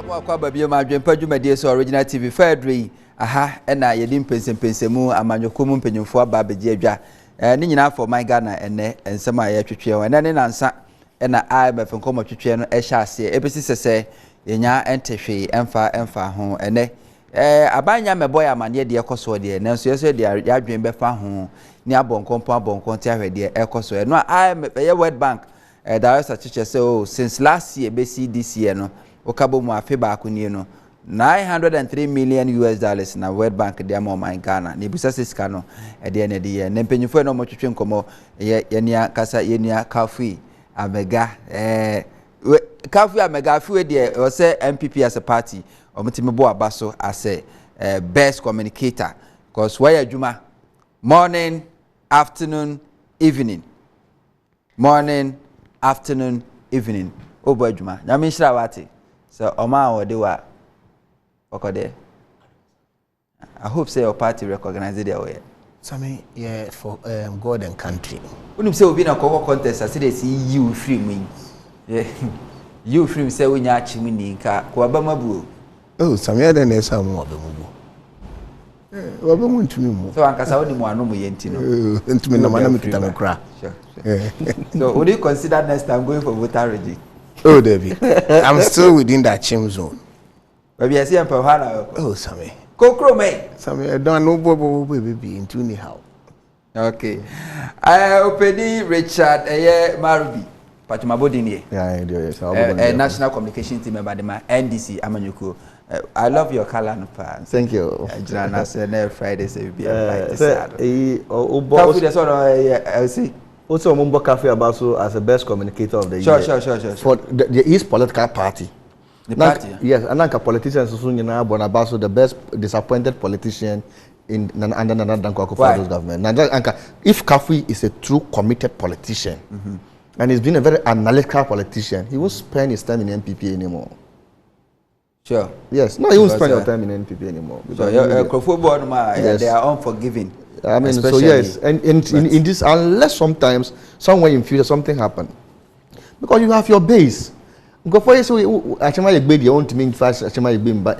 Kwa babie ma dwempa dwumade so original TV Fedri aha na yedi Mpensenmpensenmu amanyokomu mpenyimfo aba beje adwa ne nyina for my Ghana ene ensem a ye twetwe won ne nansa na IMF nkomo twetwe no ehya ase ebesi sese yenya entehwe emfa ho ene abanya meboy amane de ekoso de nanso yeso de adwen befa ho ni abonkompo te ahwede ekoso no IMF ye World Bank director chiche say oh since last year besi this year no okabo mu afi ba akuni no $903 million na World Bank de am my Ghana ne bisa siska no de ne de ne mpanyifo no mo twetwe nkomo ye nia kasa ye nia Kafui Amegah Kafui Amegah Kafui de o say MPP as a party omutime bo abaso as a best communicator because why adwuma morning afternoon evening obo adwuma nyame nhira wate so oma wode wa okode I hope say your party recognize it way Sammy yeah for God and country unim say obi na koko contest as they see you free me yeah you free say we nya achi ni nka ko aba mabu oh Sammy then na esa mu abamubu waba mu ntumi mu so ankasa wodi mu anu mu yenti no ntumi na mana mikita me kra so would you consider next time going for voter register? Oh, Debbie, I'm still within that chim zone. Maybe I see him for oh, Sammy. Kokro me. Sammy, I don't know baby into anyhow. Okay. I open Richard Manuribe. Patumabodini. Yeah, National Communication Team member the NDC Amanyuku. I love your color no pa. Thank you. Jana say Friday say be Kafui that's what I see. Also, Mumbo Kafui Abaso as the best communicator of the year. Sure. For his political party. The party? Yes, and like a politician, Abaso, the best disappointed politician in under Nana government. If Kafui is a true committed politician, and he's been a very analytical politician, he won't spend his time in NPP anymore. Sure. Yes, no, he won't spend your time in NPP anymore. So, they are unforgiving. I mean, especially. So yes, and in this, unless sometimes somewhere in future something happen, because you have your base. Actually,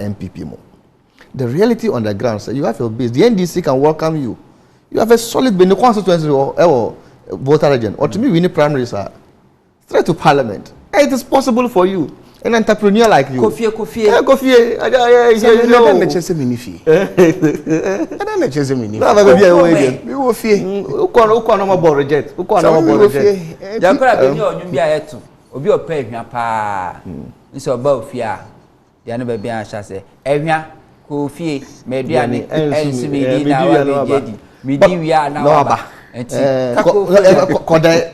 MPP. The reality on the ground, so you have your base. The NDC can welcome you. You have a solid base. The constituency or voter agent, or to me, we need primaries straight to parliament. And it is possible for you. An entrepreneur like you. Kofie. I don't chase minifi. I don't chase minifi. No, baby, we will fear. Who can no more reject? Who can no more reject? Yakora be no nyum bia yeto. Obi opa ehwa pa. Nso oba ofia. Dia no baby an hya se. Ehwa kofie meduane ensu medi na wa medi. Medi wia na wa. Enti kodai.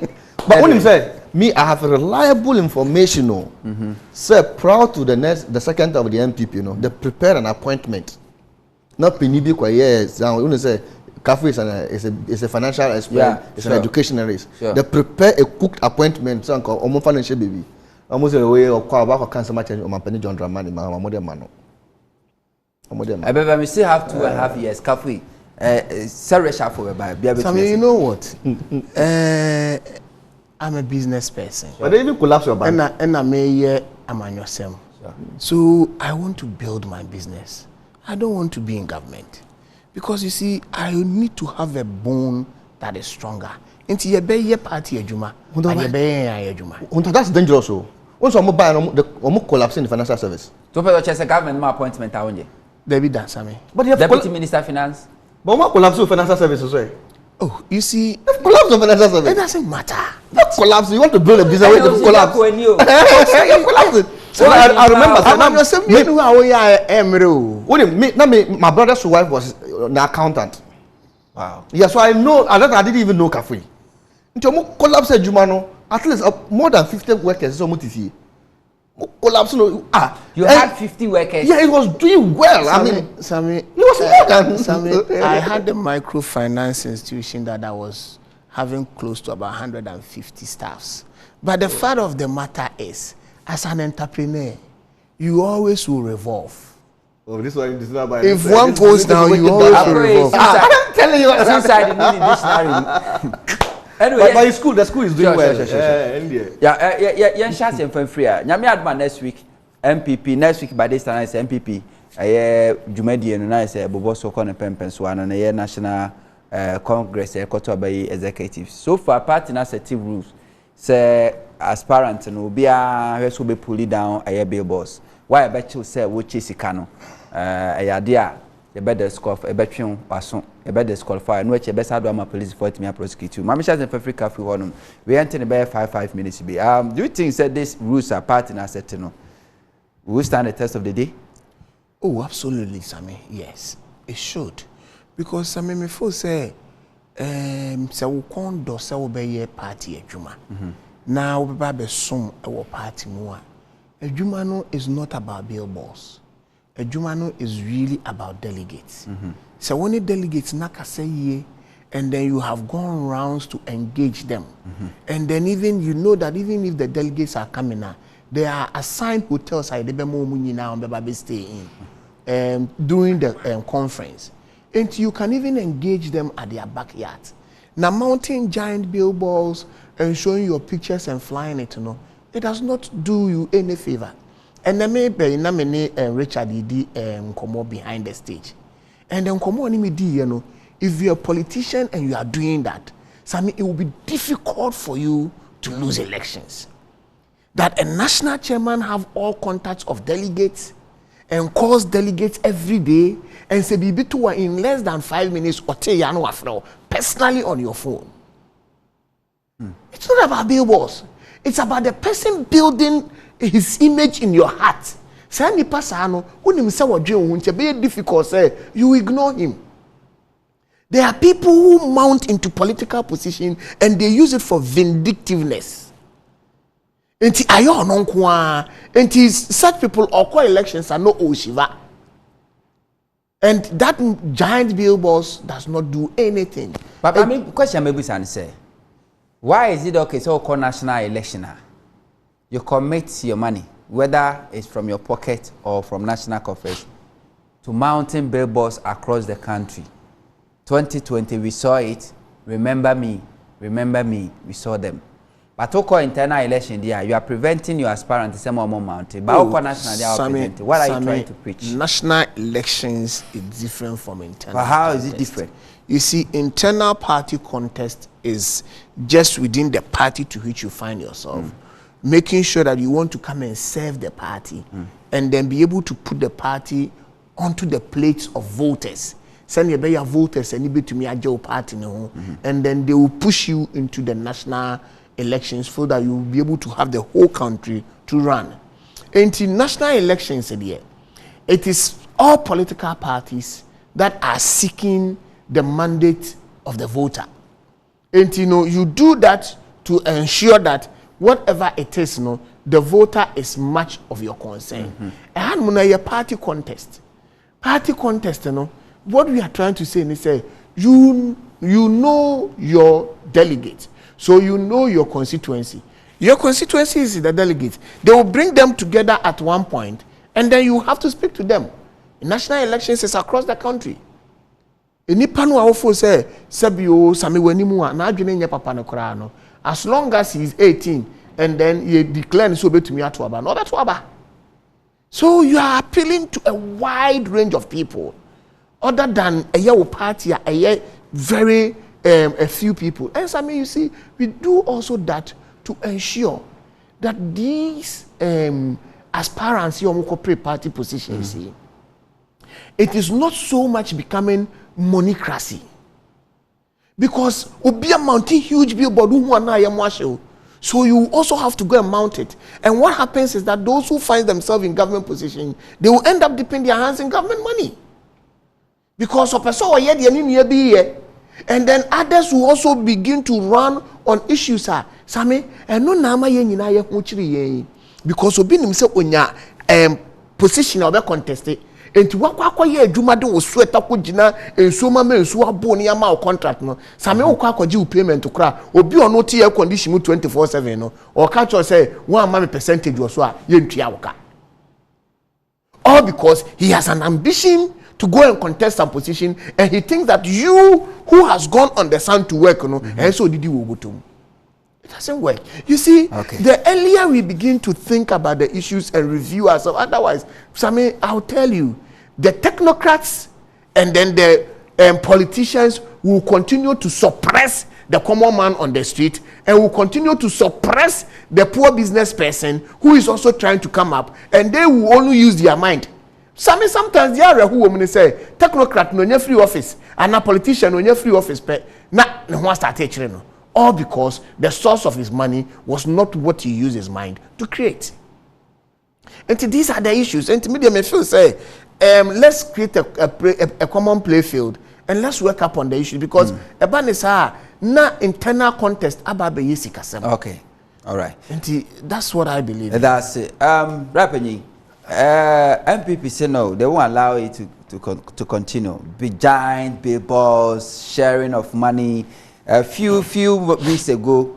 But when him say me, I have reliable information. Say proud to the second of the MPP, they prepare an appointment. Not Penibi kwa yes. When they say Kafui is a financial expert, it's an educationalist. They prepare a cooked appointment. So I'm financial baby. Almost a way of about cancer match on my penny John Dramani, my modern man. I still have 2.5 years. Kafui, sorry, shuffle by. You know what? I'm a business person. But they even collapse your bank. And I'm a yourself. So I want to build my business. I don't want to be in government. Because you see, I need to have a bone that is stronger. Into your bay party, Juma. That's dangerous. Once I'm collapsing the financial service. To purchase a government appointment, David dance, I mean. But you have Deputy Minister of Finance. But what collapse with financial services, right? Oh, you see, collapse of financial service. It doesn't matter. Not collapse. You want to build a business way to collapse. So I remember. My brother's wife was an accountant. Wow. Yeah, so I know. I didn't even know Kafui. Until collapse Jumano, at least more than 50 workers. So much collapse. You had 50 workers. Yeah, it was doing well. Sammy, it was more than Sammy. I had a microfinance institution that I was having close to about 150 staffs. But the fact of the matter is, as an entrepreneur, you always will revolve. Oh, this one is not by if one goes down, you always will revolve. I'm telling you, inside the dictionary. Anyway, but the school is doing well. Yeah, shall say for free. Nyame adman next week. MPP next week by this time is MPP Jumedi and I say Bobo Soko and Mpensenmpensenmu and a national Congress executive. So far party na set rules say aspirant no be a will be pulled down a billboards. Why I bet you say which is Sikano a idea the better score a betting person a better disqualify and which a best had police for me prosecute you. Mamisha and Kafui Kafui one we enter about 5 minutes be. Do you think that these rules are part in a set no? Will we stand the test of the day? Oh, absolutely, Sammy. Yes, it should. Because Sammy, me for say, se wo kondo se wo be ye party adwuma. Na wo be ba som e wo party mu a. Adwuma no is not about billboards. Adwuma no is really about delegates. So when the delegates na ka say ye, and then you have gone rounds to engage them. And then even you know that even if the delegates are coming now, there are assigned hotels I debe mo now and be stay in during the conference. And you can even engage them at their backyard. Now mounting giant billboards and showing your pictures and flying it, you know, it does not do you any favor. And then maybe na many Richard Idi come behind the stage. And then come on you know, if you're a politician and you are doing that, Sammy, it will be difficult for you to lose elections. That a national chairman have all contacts of delegates and calls delegates every day and say be to in less than 5 minutes or personally on your phone. It's not about billboards. It's about the person building his image in your heart. Say ni pasano unim say wadwe ohun be difficult say you ignore him. There are people who mount into political position and they use it for vindictiveness. Enti ayo no nko enti such people or elections are no oshiva. And that giant billboards does not do anything. But I mean question maybe say why is it okay so called national election? You commit your money, whether it's from your pocket or from national coffers, to mounting billboards across the country. 2020 we saw it. Remember me, we saw them. But Oko internal election there, you are preventing your aspirant to say more mountain. But Oko national they are preventing. What are you trying to preach? National elections is different from internal. But how contest. is it different? You see, internal party contest is just within the party to which you find yourself, making sure that you want to come and serve the party, and then be able to put the party onto the plates of voters. Send your voters and you to me a party, and then they will push you into the national elections so that you will be able to have the whole country to run. Into national elections, it is all political parties that are seeking the mandate of the voter. And you do that to ensure that whatever it is, the voter is much of your concern. And a party contest. Party contest, what we are trying to say is say you know your delegate. So you know your constituency. Your constituency is the delegates. They will bring them together at one point, and then you have to speak to them. National elections is across the country. As long as he is 18, and then he declares so to me at so you are appealing to a wide range of people, other than a party, a very a few people. And so, you see, we do also that to ensure that these aspirants, party positions, it is not so much becoming monocracy. Because we are mounting huge billboard, so you also have to go and mount it. And what happens is that those who find themselves in government position, they will end up dipping their hands in government money. Because of a and then others will also begin to run on issues. Same, and no nama ye because obi nim se onya position or be contested. Enti wakwa ye adwuma de wo sweater ko gina enso ma enso abo ne ama contract no. Same wo kwa kwaji payment kra obi ono tie air condition 24/7 no. Or catch us say one ma percentage wo so a ye ntua woka. All because he has an ambition to go and contest some position, and he thinks that you who has gone on the sun to work, and so did you go to. It doesn't work. You see, Okay. the earlier we begin to think about the issues and review ourselves, otherwise, Sammy, I'll tell you, the technocrats and then the politicians will continue to suppress the common man on the street and will continue to suppress the poor business person who is also trying to come up, and they will only use their mind. Sometimes they are who women say technocrat no free office and a politician no free office na no start teaching, all because the source of his money was not what he used his mind to create. And these are the issues. And to me, they may feel say, let's create a common play field and let's work up on the issues, because na internal contest ababe yesikasem. Okay, all right. And that's what I believe. That's it. Rappenyi, MPP say no, they won't allow it to continue. Big giant billboards, sharing of money. A few weeks ago,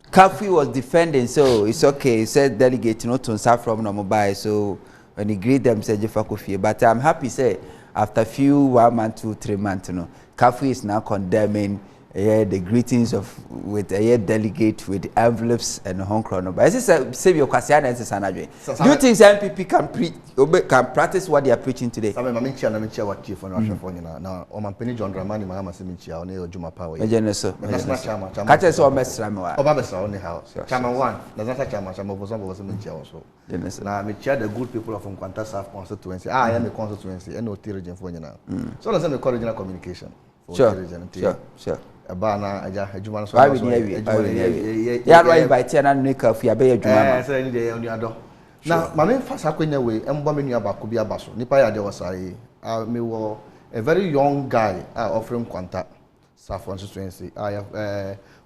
Kafui was defending, so it's okay. He said delegate not to start from no mobile, so when he greet them, said Jeff Kofi. But I'm happy say after 1 month, 2, 3 months, Kafui is now condemning the greetings with a delegate with envelopes and home chrono. But as I say, your question and do you think MPP can practice what they are preaching today? I'm what chief on Russia for now. Oman John Dramani, my Simicha, on Juma Power. That's not Chama. Catch us all mess Ramawa. Obabasa on the house. Chama 1, there's not a Chama, Chama was Simicha also. Now, I chair the good people from Qantas South constituency. I am a constituency and no theologian for you now. So that's a original communication. Sure. Abana aja adwuma so why we near yeah right invite na neka fu abeya adwuma say ni dey on ado na ma me fa sakwenya we embo me nua ba ko bi abaso nipa ya de wasare me wo a very young guy offering kwanta South constituency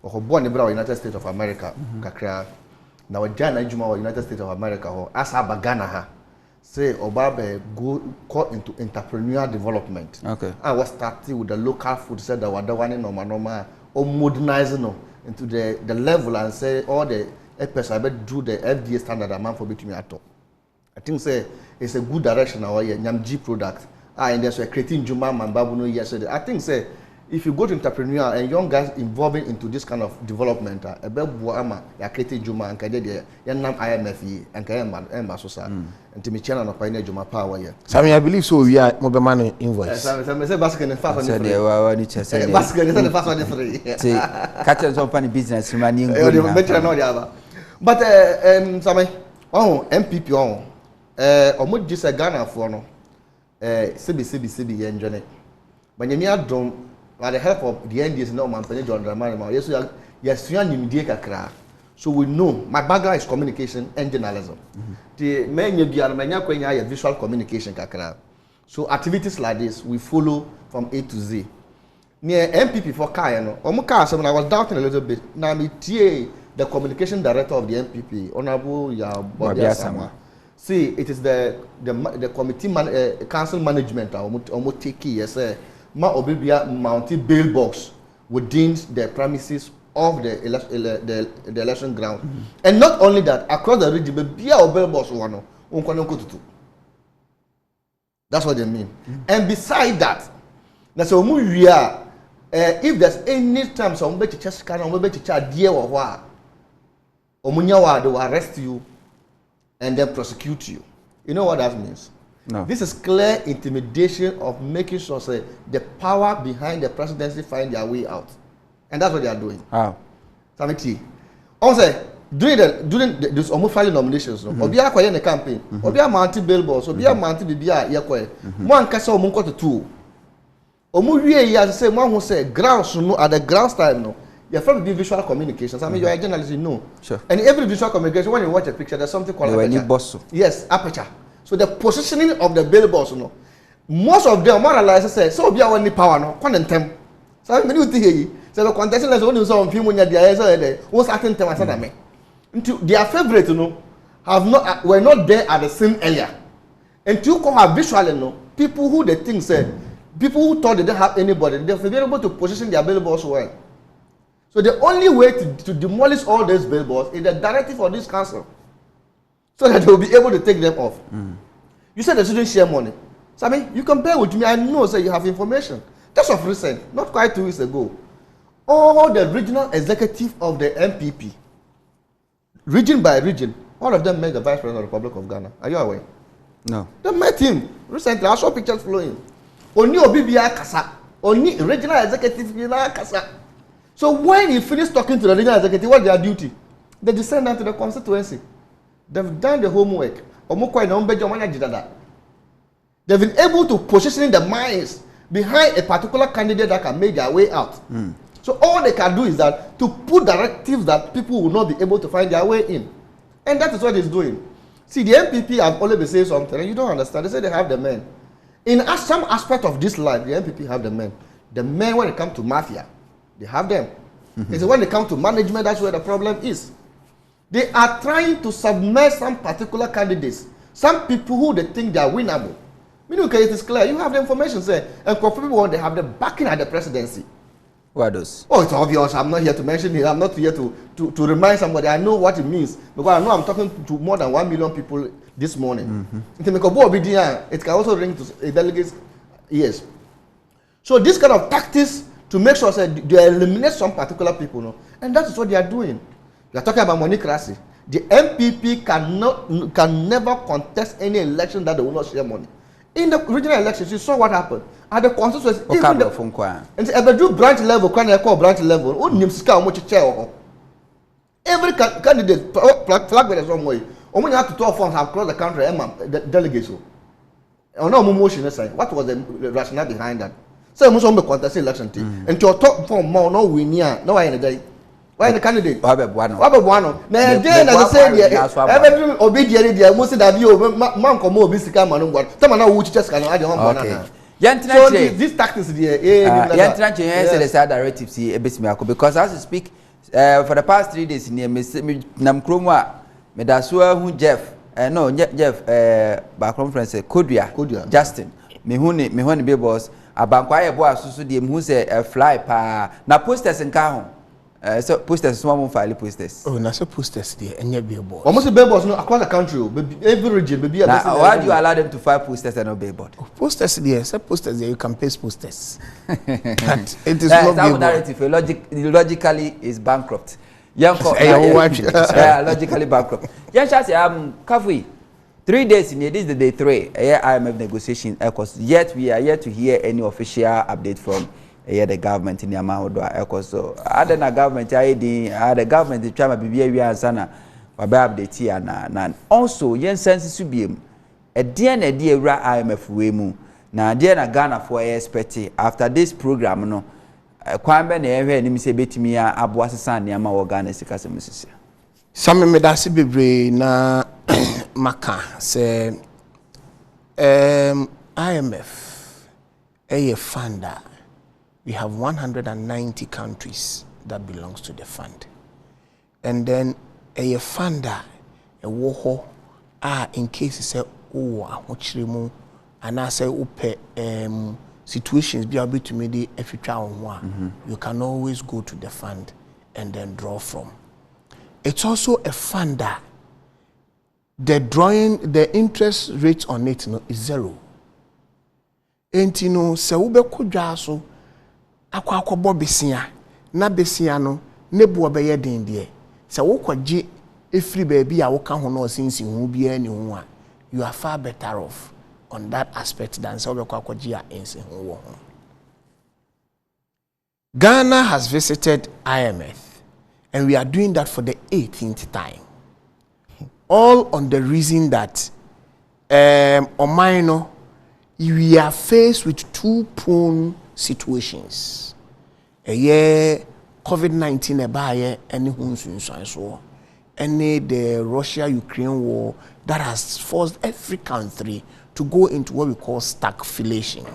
o born in United States of America kakra na wa jana adwuma wa United States of America ho asa bagana ha say Obabe go into entrepreneurial development. Okay. I was starting with the local food, said that Wadawani normal or modernizing into the level and say all the EPS I bet do the FDA standard amount for between at all. I think say it's a good direction our Nyamji product. And there's a creating Juma man Babuno yesterday. I think say if you go to entrepreneur and young guys involving into this kind of development, a bebuama, ya creating Juma and Kadede, Yanam IMF and Kayam Sosa, and to me channel of Pioneer Juma Power. Sammy, I believe so. We are mobile money invoice. Some say basket and fast on the free. Basket and fast on the free. See, catch open business, money. But Sammy, MPP on, Omud just a Ghana for no, CB enjoy. But you need don't. By the help of the NDS, no man, John Dramani, yes, you are so we know my background is communication and journalism. The many visual communication kakra. So activities like this we follow from A to Z. Near MPP for Kayano, when I was doubting a little bit. Now me the communication director of the MPP, Honorable Yabobia. See, it is the committee council management. Almost take yes. Ma obibia mounted bail box within the premises of the election ground. And not only that, across the region, but bia or bail box one that's what they mean. And beside that, that's a we are if there's any time some better just can on better charge dear or what Omunyawa they will arrest you and then prosecute you. You know what that means? No. This is clear intimidation of making sure say the power behind the presidency find their way out, and that's what they are doing. Samiti, also during this almost filing nominations, Obia kwaye the campaign, Obia mounted billboards, Obia mounted Bibia yakwe. One kasa omunko to two. Omu wie ya say one who say grounds no at the ground time no. You're from the visual communications. I mean, you're a journalist, you know. Sure. And every visual communication, when you watch a picture, there's something called aperture. Yes, aperture. So the positioning of the billboards, you know, most of them more or less say, so be our power, no, content. So I mean, you think, so the contestant is only some film when you're there, what's acting time as I mean. Their favorite, you know, were not there at the same area. And to come out visually, you know, people who they think said, people who thought they didn't have anybody, they're able to position their billboards well. So the only way to demolish all these billboards is the directive of this council, so that they will be able to take them off. You said they shouldn't share money. So I mean, you compare with me. I know, say you have information. That's of recent, not quite 2 weeks ago. all the regional executive of the MPP, region by region, all of them met the Vice President of the Republic of Ghana. Are you aware? No. They met him recently. I saw pictures flowing. Only Obibia Kasa. Only regional executive Kasa. So when he finished talking to the regional executive, what's their duty? They descend down to the constituency. They've done the homework. They've been able to position the minds behind a particular candidate that can make their way out. So all they can do is that to put directives that people will not be able to find their way in. And that is what he's doing. See, the MPP have always been saying something, and you don't understand. They say they have the men. In some aspect of this life, the MPP have the men. The men, when it comes to mafia, they have them. It's when it comes to management, that's where the problem is. They are trying to submerge some particular candidates, some people who they think they are winnable. Meaning, okay, it is clear. You have the information, say, and for people they have the backing at the presidency. What those? Oh, it's obvious. I'm not here to mention it. I'm not here to remind somebody. I know what it means because I know I'm talking to more than 1 million people this morning. It can also ring to delegates' ears. So this kind of tactics to make sure that they eliminate some particular people, no? And that is what they are doing. You are talking about moneycracy. The MPP can never contest any election that they will not share money. In the regional elections, you saw what happened. At the constituency, even the and if do branch level, can I call branch level? Every candidate flag bearer some way. Only have to 12 forms across the country. The delegates. Oh no, motion. What was the rationale behind that? So most of them contest election team. And to top form more no win here. No, I in the day. Why the candidate? Wabebuano. Now, again, as I said, every obedient, they are most of you, man, come over, Bissika, Manungwa. Someone who just can add on banana. So, this tactics, the side directive, see, a bit because as you speak, for the past 3 days, near Namkroma, Medasua, who Jeff, no, Jeff, back conference, Kodia, Justin, Mihuni, Bibos, a banquire boy, who say a fly pa, na posters and car. So posters, small file posters. Oh, na so posters there, and your billboard. Almost the billboards no across the country, every region, maybe. Why do you allow them to file posters and no billboard? Posters there, so posters there, you can paste posters. But it is not billboard. Narrative logically is bankrupt. Logically bankrupt. Young Chassi, Kafui. 3 days in here, this is the day 3. IMF negotiation. Because yet we are yet to hear any official update from. The government in Yamaha so other than government the government try to be we answer update here and also yen sense to be a dear IMF we mu na dear na Ghana for expect after this program no kwambe na ehwe ni se betimi ya aboa sesa na ma wo Ghana sika se musisi some me da se bebre na maka say IMF a funder. We have 190 countries that belongs to the fund. And then a funder, a woho, in case you say, oh, ochirimu, and I say, upe, situations be able to make the one. You can always go to the fund and then draw from. It's also a funder. The interest rate on it is 0. And you know, se ube kujaso, akwa besia na besia no nebu obeye den de se wo kwaje efri baabi a wo ka ho no sinsi hu bia ni hu a you are far better off on that aspect than se wo kwaje a ensi hu wo ho. Ghana has visited IMF and we are doing that for the 18th time, all on the reason that Omaino we are faced with 2 prone situations. A year COVID-19 abaye any hunsun any the Russia-Ukraine war that has forced every country to go into what we call stagflation.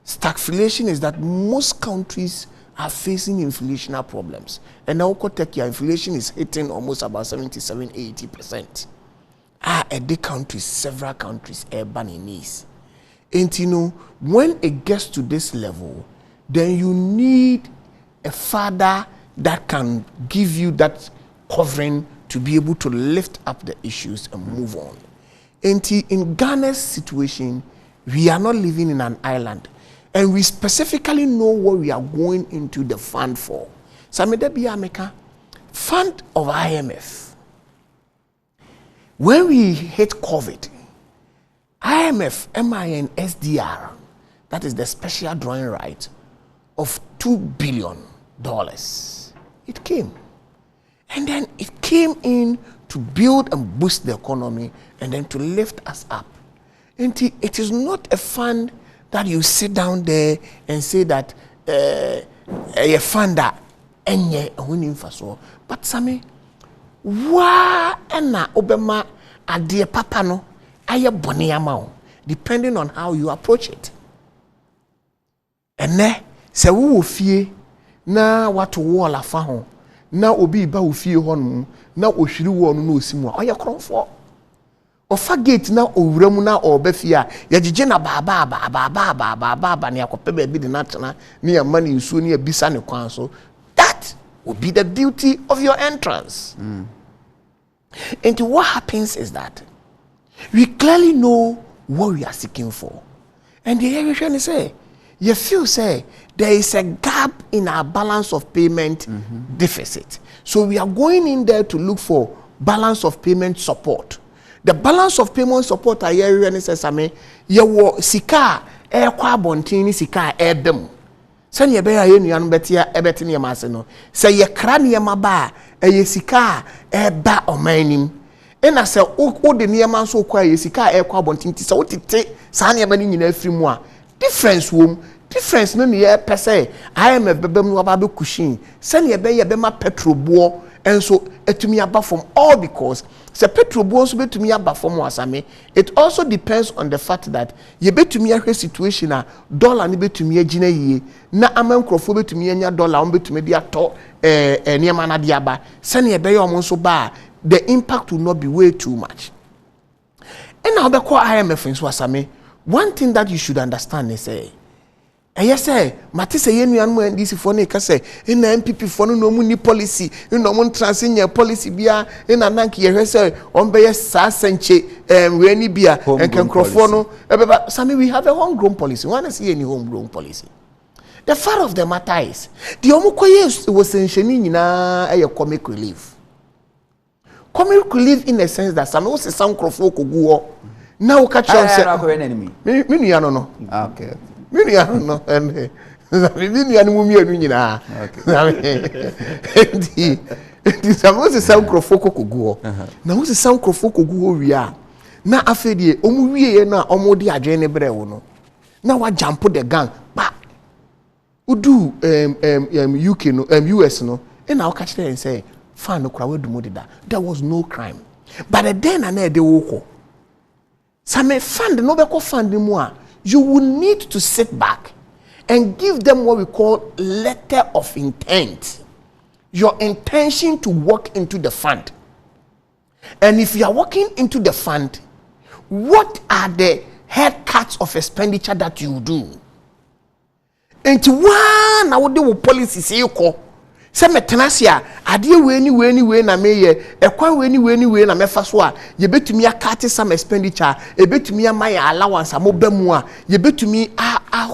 Stagflation is that most countries are facing inflationary problems. And now inflation is hitting almost about 77-80%. At the countries, several countries are banning these. And you know, when it gets to this level, then you need a father that can give you that covering to be able to lift up the issues and move on. And in Ghana's situation, we are not living in an island. and we specifically know what we are going into the fund for. So Amegah, fund of IMF. When we hit COVID, IMF, MIN, SDR, that is the special drawing right of $2 billion. It came. And then it came in to build and boost the economy and then to lift us up. And it is not a fund that you sit down there and say that a fund that enye winning for so. But Sammy, wa ena obema adie papa no aye boni ama depending on how you approach it. Ene se wo fie na watu wall afa ho na obi ba wo fie ho no na ohwiri wo no na osimu a oye kronfo ofa gate na owuramu na obafie a yagige na baba ne akope ba bi de na tena ne ya mani nsuo ne abisa ne kwan so. That will be the beauty of your entrance. And what happens is that we clearly know what we are seeking for. And the area say, you feel say there is a gap in our balance of payment deficit. So we are going in there to look for balance of payment support. The balance of payment support I hear and says, I mean, you sika air quabontini sika ebem. Send ye bear yen betia ebetini maseno. Say ye cranium ba a sika eba or mining. And I say, oh, the near man so quiet, sika air quabontini. So what it take Sanya many in every mois. Difference no near per se. I am a bebem wababu cushion. Send ye bear bema petrol boar. And so to me about from all because the petrol bonds be to me about from wasame. It also depends on the fact that you bet to me a situation a dollar ni be to me a jina ye na amen crofo be to me anya dollar on be to me dia to near man adiaba send ye be your so ba the impact will not be way too much. And now the core IMF in wasame, one thing that you should understand is say yes, sir. Matisse Yenu and this for Nicase in the MPP for no money policy, in no one transient policy beer in a Nanki, on Bayer Sassenche, and Weni beer and can crofono. Sammy, we have a homegrown policy. We want to see any homegrown policy. The fact of the matter is the Omukoye was in a comic relief. Comic relief in the sense that some also some crofo go now catch on enemy. Mini, I don't know. Okay. Many are no, and the Samoa sound crofoko go. Now, the sound crofoko go, we are now after the Omuye na Omodi Ajane Brewno. Now, I jump put the gun, but who do UK no, US no, and I'll catch them and say, Fan no crowd modida. There was no crime, but then and there they woke. Some fund no be fund more. You will need to sit back and give them what we call letter of intent. Your intention to walk into the fund. And if you are walking into the fund, what are the head cuts of expenditure that you do? And to one, I would do policy say you call. Say metenasia, adie we na meye, ekwan we na mefa so a, ye betumi akate some expenditure, e betumi amaya allowance amobam a, ye betumi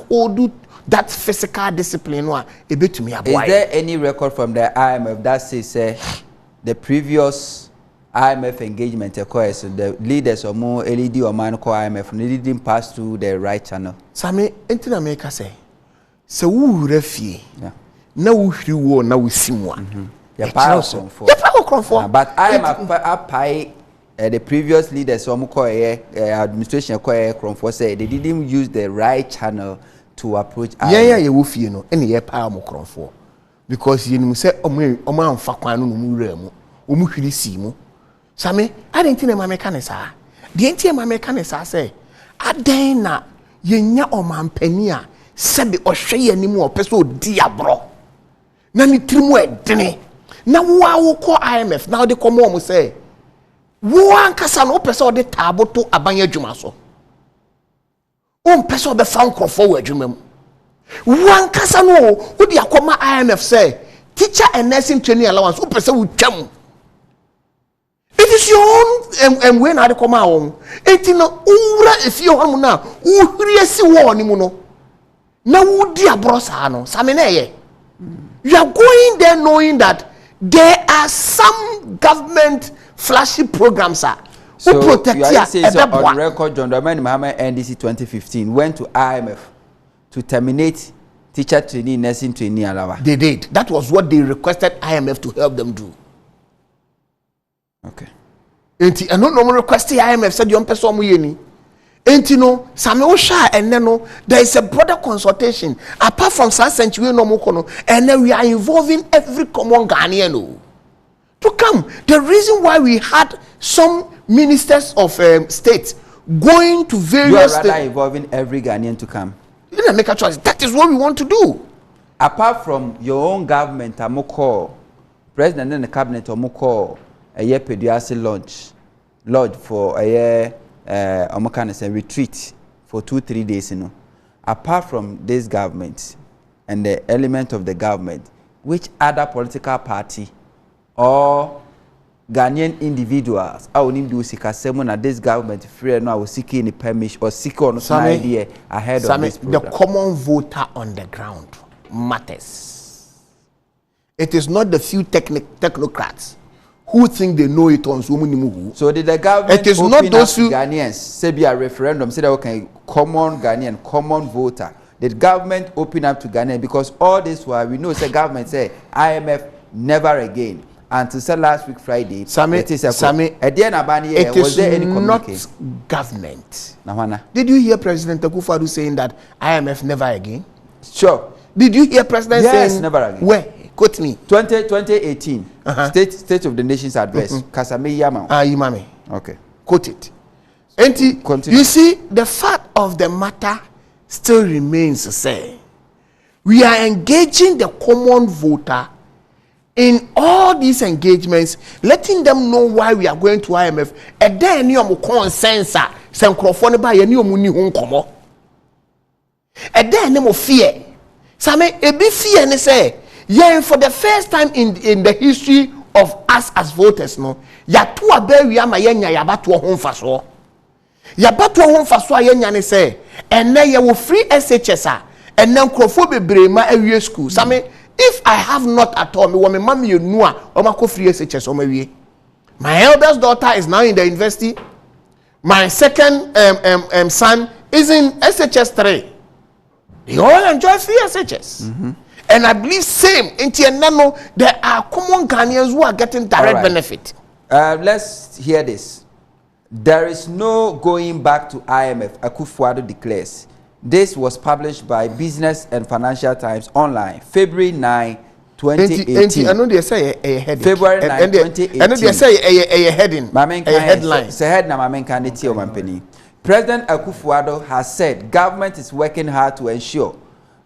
hold that physical discipline a, e betumi aboy. Is there any record from the IMF that says the previous IMF engagement the leaders or more LED or man call IMF didn't pass through the right channel? Same entina make say wo refie. Yeah. Na wuhiri wo na wusimwa ya power comfort but I am apply the previous leaders so administration comfort say they didn't use the right channel to approach yeah you fie no ene ye power comfort because you say omo amfa kwan no mu wura mu omu hwiri si mu same adenti na mama kanesa de enti mama kanesa say adan na yenya omampani a sebe ohwe ye ni mu opeso di abro na ni trimu edene na wo ko IMF na de komo mo say wo ankasa no pese o de taboto abanya adwuma so o pese o be fa nkrofo wo adwuma mu wo ankasa no wo de akoma IMF say teacher and nursing training allowance o pese wo twam. It is your own when I come out. It no ura if you have na uhri esi wo ni mu no na wudi abrosa no sameneye. You are going there knowing that there are some government flashy programs so who protect you are saying so on you. record John Dramani Mahama NDC 2015 went to IMF to terminate teacher trainee, nursing trainee alawa. They did. That was what they requested IMF to help them do. Okay. Enti eno no request IMF said you person mu yeni. Enti no same wo sha enne no there is a broader consultation apart from South Century no mo kono and then we are involving every common Ghanaian no. To come, the reason why we had some ministers of state going to various you are rather involving every Ghanaian to come. You didn't make a choice. That is what we want to do. Apart from your own government, Amoko, President and the cabinet, Amoko, a year pediatric lodge for a year, a retreat for 2-3 days. You know. Apart from this government and the element of the government, which other political party or Ghanaian individuals I will need to seek a this government free now was seeking a permission or seek on some idea ahead of this program. The common voter on the ground matters. It is not the few technocrats who think they know it on Zoom. So did the government it is open not those up few Ghanaians say be a referendum say that okay common Ghanaian common voter did government open up to Ghanaians because all this while we know say government say IMF never again. Until say last week Friday, it is not government. Did you hear President Kafui saying that IMF never again? Sure. Did you hear President saying never again? Where? Quote me. 2018 State of the Nation's address. Kasame Yama. Imame. Okay. Quote it. And you see, the fact of the matter still remains to say we are engaging the common voter in all these engagements, letting them know why we are going to IMF. And then any consensus, some microphone by any muni hunkomo. And then no fear. Some a bit fear and say, yeah, for the first time in the history of us as voters, no, ya tu abe we ama yenya yabatu home faso. Yabatu home faso yenya ne say, and then you will free SHS and then microphone be ma area school. Some if I have not at all, my mommy you know, free SHS. My eldest daughter is now in the university. My second son is in SHS 3. They all enjoy free SHS. And I believe same in Tianano, there are common Ghanaians who are getting direct benefit. Let's hear this. There is no going back to IMF, Akufo-Addo declares. This was published by Business and Financial Times online, February 9, 2018. I know they say a heading. February 9, 2018. I know they say a heading. A headline. President Akufo-Addo has said government is working hard to ensure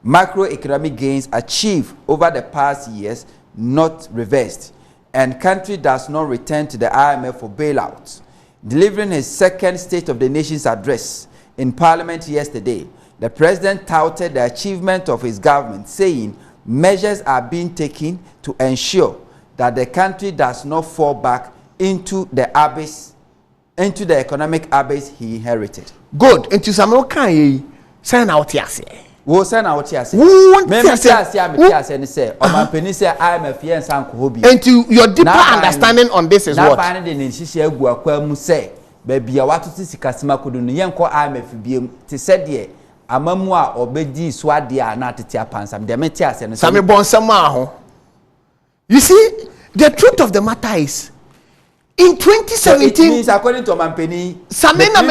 macroeconomic gains achieved over the past years not reversed, and country does not return to the IMF for bailouts. Delivering his second State of the Nation's address in Parliament yesterday, the president touted the achievement of his government, saying measures are being taken to ensure that the country does not fall back into the abyss, into the economic abyss he inherited. Good. Into some okay, send out yes. Wo send out yes. Into your deeper understanding on this is what? Baby, I want to see Kasima could do Yanko IMF to said Amamua or Bedi Swadia not to tear pants. I'm the Metias and Sammy Bonsama. You see, the truth of the matter is in 2017, so according to Mampeni, Samena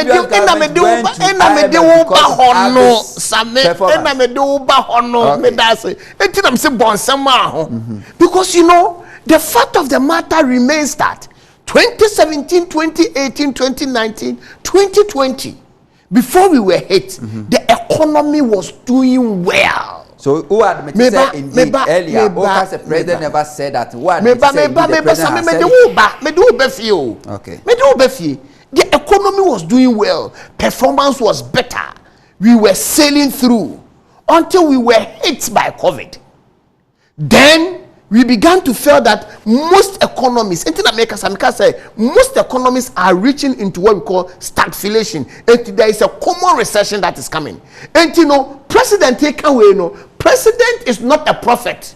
because you know the fact of the matter remains that 2017, 2018, 2019, 2020, before we were hit, the economy was doing well. So who admitted indeed earlier, the president never said that. What okay. The economy was doing well. Performance was better. We were sailing through until we were hit by COVID. Then we began to feel that most economies, most economies are reaching into what we call stagflation. And there is a common recession that is coming. And President President is not a prophet.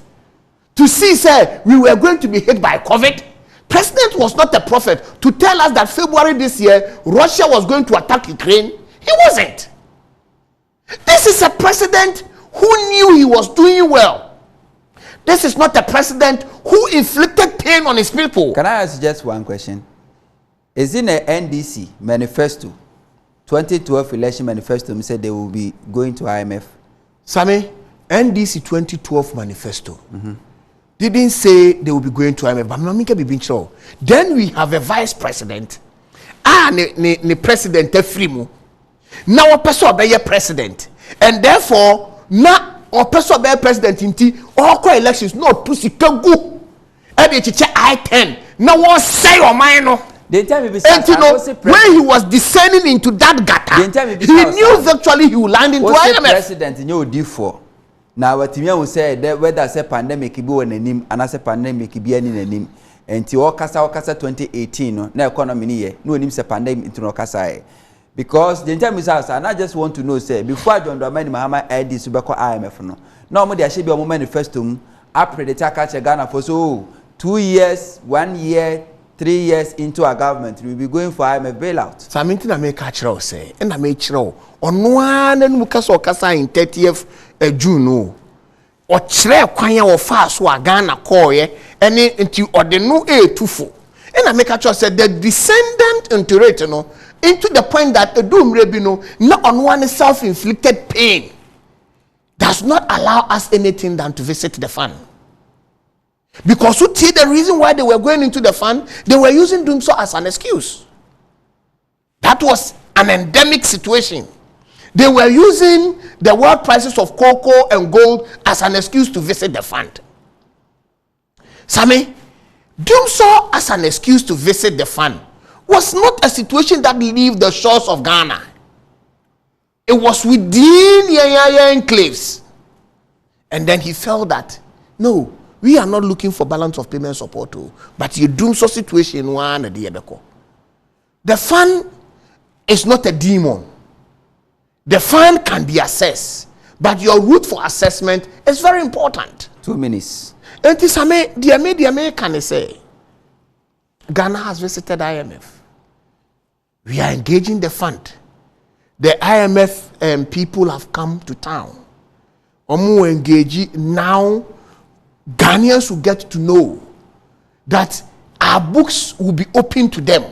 To see, say, we were going to be hit by COVID. President was not a prophet to tell us that February this year, Russia was going to attack Ukraine. He wasn't. This is a president who knew he was doing well. This is not a president who inflicted pain on his people. Can I ask just one question? Is in a NDC manifesto, 2012 election manifesto, said they will be going to IMF? Sammy, NDC 2012 manifesto didn't say they will be going to IMF, but Mamika be being sure. Then we have a vice president. Ne president Frimu. Now a person be president. And therefore, now or person be president inti all elections no pussy go. I-10. Now what say or mine? When he was descending into that gutter, he knew virtually he would land into IMF. President in your D4. Now what you will say that whether say pandemic be on a name and as a pandemic be any name. And to Okasa 2018 no economy near no name say pandemic into Okasa. Because the time is out, and I just want to know, say, before John Dramani Mahama add this Subako IMF no. No, there should be a manifesto. I predict catch Ghana for so 2 years, 1 year, 3 years into our government, we will be going for IMF bailout. So I mean, I make catch row say, and I make row on one and Mukaso Kasa in 30th June. No. Or chere kwanya or fast wa Ghana call ye, and into or the no A24. And I make a choice said the descendant into it, into the point that a doom rebino, not on one self-inflicted pain, does not allow us anything than to visit the fund. Because you see the reason why they were going into the fund, they were using doing so as an excuse. That was an endemic situation. They were using the world prices of cocoa and gold as an excuse to visit the fund. Sammy, doing so as an excuse to visit the fund was not a situation that leave the shores of Ghana. It was within Yaya enclaves. And then he felt that, no, we are not looking for balance of payment support, but you do so situation one at the Ebeko. The fund is not a demon. The fund can be assessed, but your route for assessment is very important. 2 minutes. And this the American say, Ghana has visited IMF. We are engaging the fund. The IMF people have come to town. Omu engage now. Ghanaians will get to know that our books will be open to them.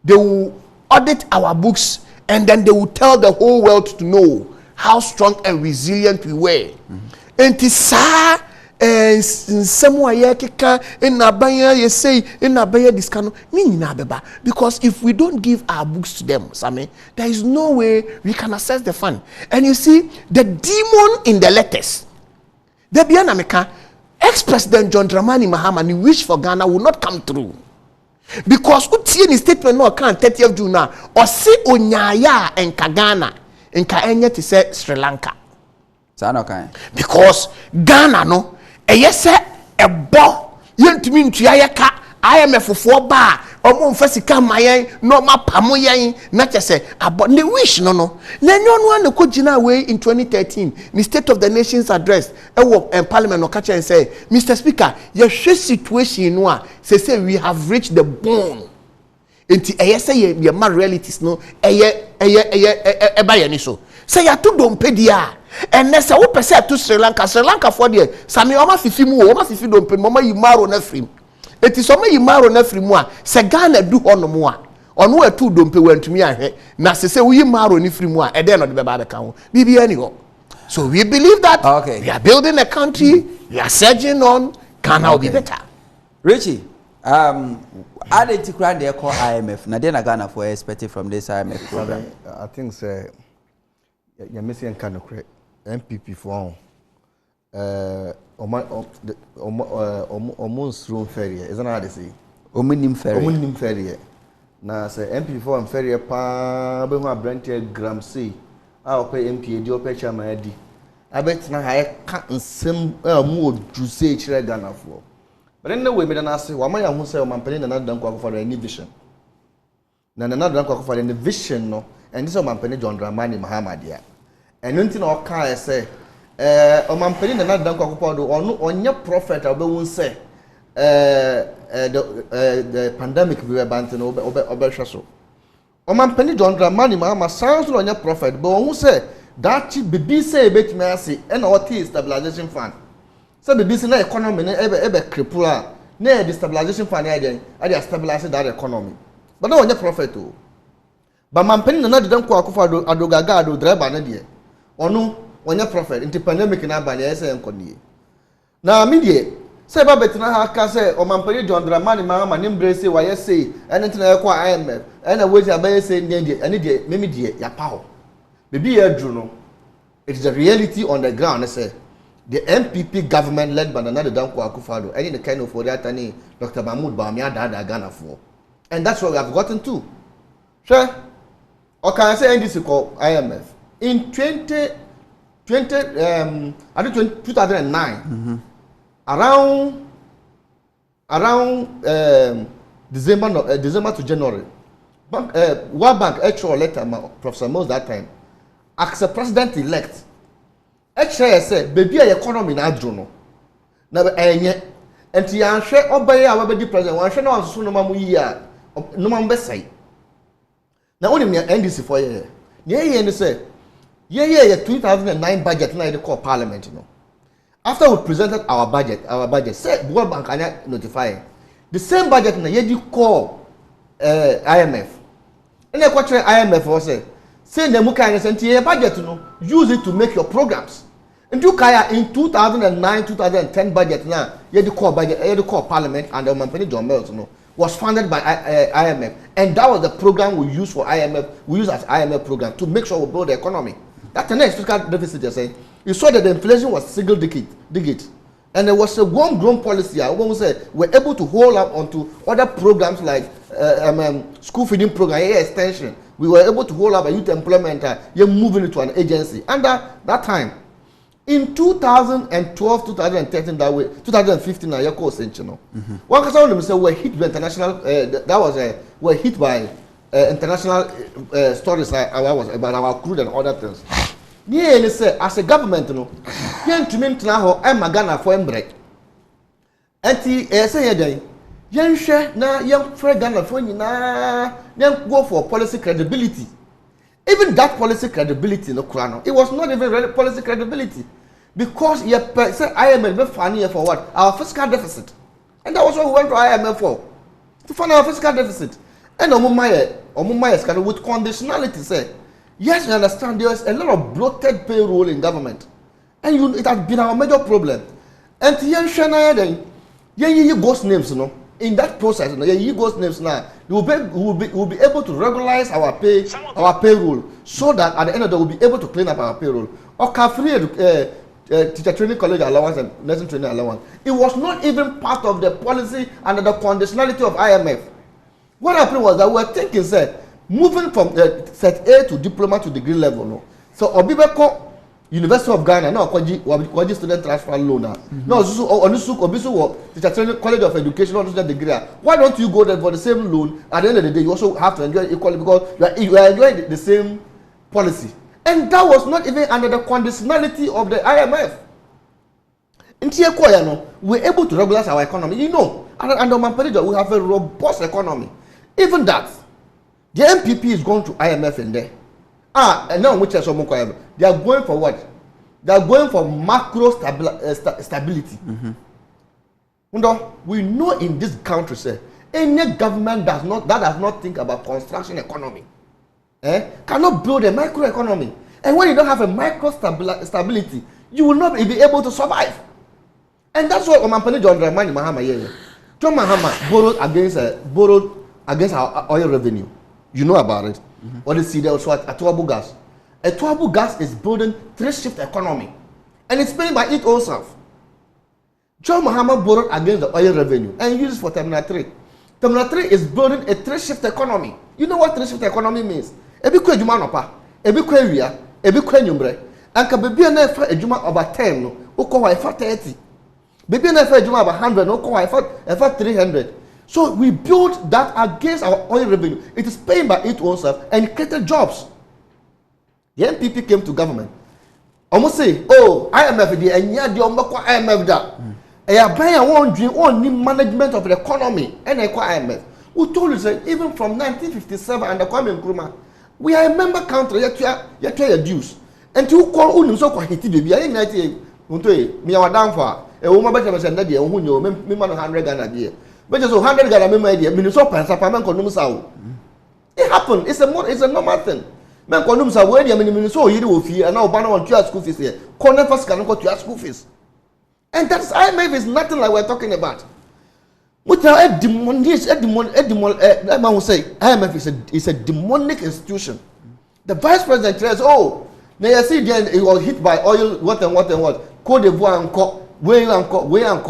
They will audit our books and then they will tell the whole world to know how strong and resilient we were. And this because if we don't give our books to them, Sammy, there is no way we can assess the fund. And you see, the demon in the letters, the Bianameka, ex-president John Dramani Mahama, he wish for Ghana will not come through. Because Utieni statement no account 30th June or say Onyaya and Kagana in Kaenya to say Sri Lanka. Because Ghana no yes a bo yent mean to yaka IMF for bar or Fasika Mayan no ma pamoyan not just say about the wish no then you one the Kojina way in 2013 the State of the Nations address and Parliament no catch and say Mr. Speaker your situation no say we have reached the bone into say your man realities no eba so say ya to don't pay dia and nessa wo pese to Sri Lanka for there sami oma fifi mu oma fifi don't pay mama yimaro na free eti so ma yimaro na free mu a se Ghana du hono mu a ono atu don't pay wantumi ahwe na se wo yimaro ni free mu a e dey no de beba be kan ho bibia ni ho. So we believe that we are building a country, we are surging on, Ghana will be better. Richie, I didn't cry the call IMF. Now then Ghana for expected from this IMF program. I think say you're missing kind of correct. MPP for almost room ferry. Isn't that how they say? Omunim ferry. Omunim ferry. Now say MPP for ferry pa be who Brent gram say. I pay MP di opera chairman di. I bet now I can't sim more to say Ghana for. But anyway, me then say, why am I say I'm penny another don't for any vision. Na another don't for any vision no, and this is my penny John Dramani Mahamadia. And nothing or can say, I'm penny another don't for on your prophet I won't say the pandemic we were banting over so. I'm penny John Dramani Mahama sounds on your prophet, but who say that baby say bet me say and what is stabilization fund. So the business economy ebe cripple na the stabilization fund dey stabilize that economy. But no onye profit o. But mampeni na dey kwa akufo adogaga ado driver na dey. Onu onye profit into pandemic na abanye ese nkoni. Na me dey say ba betina ha ka say o mampeni John Dramani ma ne embrace wa ye say ene tina kwa IMF ene wezi abaye say dey ene dey me dey ya pa ho. Baby here drew no. It is a reality on the ground say the MPP government led by Nana Danko Akufo-Addo, any the kind of attorney Dr. Mahmoud Bawumia Dada Ghana for. And that's what we have gotten to. Sure. Or can I say NDC called IMF? In 2009, around December to January, World Bank actual letter, Professor Mose that time, asked the president-elect, actually said, baby, economy na adrono. Na enye, enti ya nhwe obaye a wabedi president, wa nhwe na wansusu no mamu yi a no mamu besai. Na onim ya NDC for ye. Ye ni say, ye 2009 budget na call parliament no. After we presented our budget, say World Bank anya notify. The same budget na ye di call IMF. And they question IMF for say the muka and say budget no, use it to make your programs. And you kaya in 2009-2010 budget now, you had the core parliament and the Mampeni John Mills was funded by IMF, and that was the program we use for IMF. We use as IMF program to make sure we build the economy. That's the next fiscal deficit. You're saying you saw that the inflation was single digit, and there was a homegrown policy. I won't say we're able to hold up onto other programs like school feeding program, extension. We were able to hold up a youth employment. You're moving it to an agency. Under that time. In 2012, 2013, that way, 2015, now you call Senchino. One person will say we're hit by international. We're hit by international stories about our crude and other things. Yeah, say as a government, you know, you to me now Amegah for break. And say again, young share na young Fred Ghana for you na young go for policy credibility. Even that policy credibility, no crown. It was not even really policy credibility. Because you said IMF funny for what? Our fiscal deficit. And that was what we went to IMF for. To fund our fiscal deficit. And Omumaya with conditionality say, yes, we understand there is a lot of bloated payroll in government. And it has been our major problem. And you ghost names, you know. In that process, you ghost names now, we'll be able to regularize our payroll so that at the end of the day we'll be able to clean up our payroll. Or Kafui teacher training college allowance and nursing training allowance. It was not even part of the policy under the conditionality of IMF. What happened was that we were thinking, say, moving from set A to diploma to degree level. No? So Obibeko University of Ghana now kwaji student transfer loan now. No, obisu teacher training college of education or degree. Why don't you go there for the same loan? At the end of the day, you also have to enjoy equally because you are enjoying the same policy. And that was not even under the conditionality of the IMF. In Tiakoya, we're able to regularize our economy. You know, under Manuribe, we have a robust economy. Even that, the MPP is going to IMF in there. And now which is they are going for what? They are going for macro stability. We know in this country, say, any government that does not think about construction economy. Cannot build a micro economy. And when you don't have a micro stability, you will not be able to survive. And that's what Mampeni John Dramani Mahama here. John Mahama borrowed against our oil revenue. You know about it. What you see there also at Atuabu Gas. Atuabu Gas is building 3-shift economy. And it's paying by its own self. John Mahama borrowed against the oil revenue and used it for Terminal 3. Terminal 3 is building a 3-shift economy. You know what 3-shift economy means? Ebi kwe juma nopa, ebi kwe wia, ebi kwe nyumbre. Anka baby na fa adwuma about 10 no, ukọ wa fa 30. Baby na fa adwuma about 100 no, ukọ wa fa 300. So we built that against our oil revenue. It is paying by it oneself and created jobs. The NPP came to government. Almost say, oh, IMF the and the IMF that. I buy one new management of the economy and IMF. Who told us that even from 1957 and the Kwame Nkrumah, we are a member country, yet your dues. And to call on so quite baby, I ain't me our down for a woman better than that, who knew me 100 Ghana dear. But just 100 Ghana, my dear, Minnesota, Sapaman Konumsa. It happened, it's a normal thing. Men Konumsa, where the Minnesota, you do fear, and now Banner on 2 school fees here. Corner first can go to school fees. And that's IMF is nothing like we're talking about. What I demonic, that man will say, IMF is a demonic institution. The vice president says, oh, now you see then it was hit by oil, what. Cote d'Ivoire and way and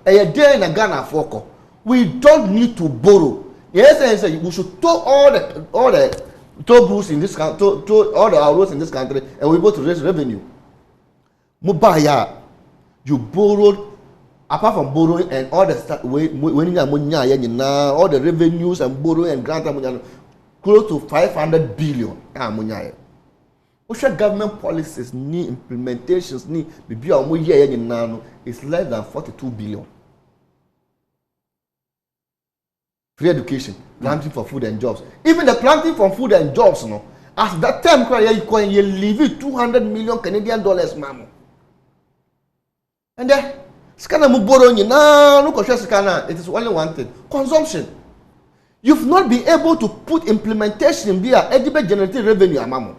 a day in a Ghana for. We don't need to borrow. Yes, and we should tow all the toll booths in this country, all the roads in this country, and we go to raise revenue. Mubaya, you borrowed. Apart from borrowing and all the stuff, all the revenues and borrowing and grant, close to 500 billion. What government policies need implementations need is less than 42 billion. Free education, planting for food and jobs. Even the planting for food and jobs, no, as that time you leave 200 million Canadian dollars, ma'am. And then Skana mu borrow na no kwhwe skana, it is only one thing, consumption. You've not been able to put implementation in there edible generating revenue amamo.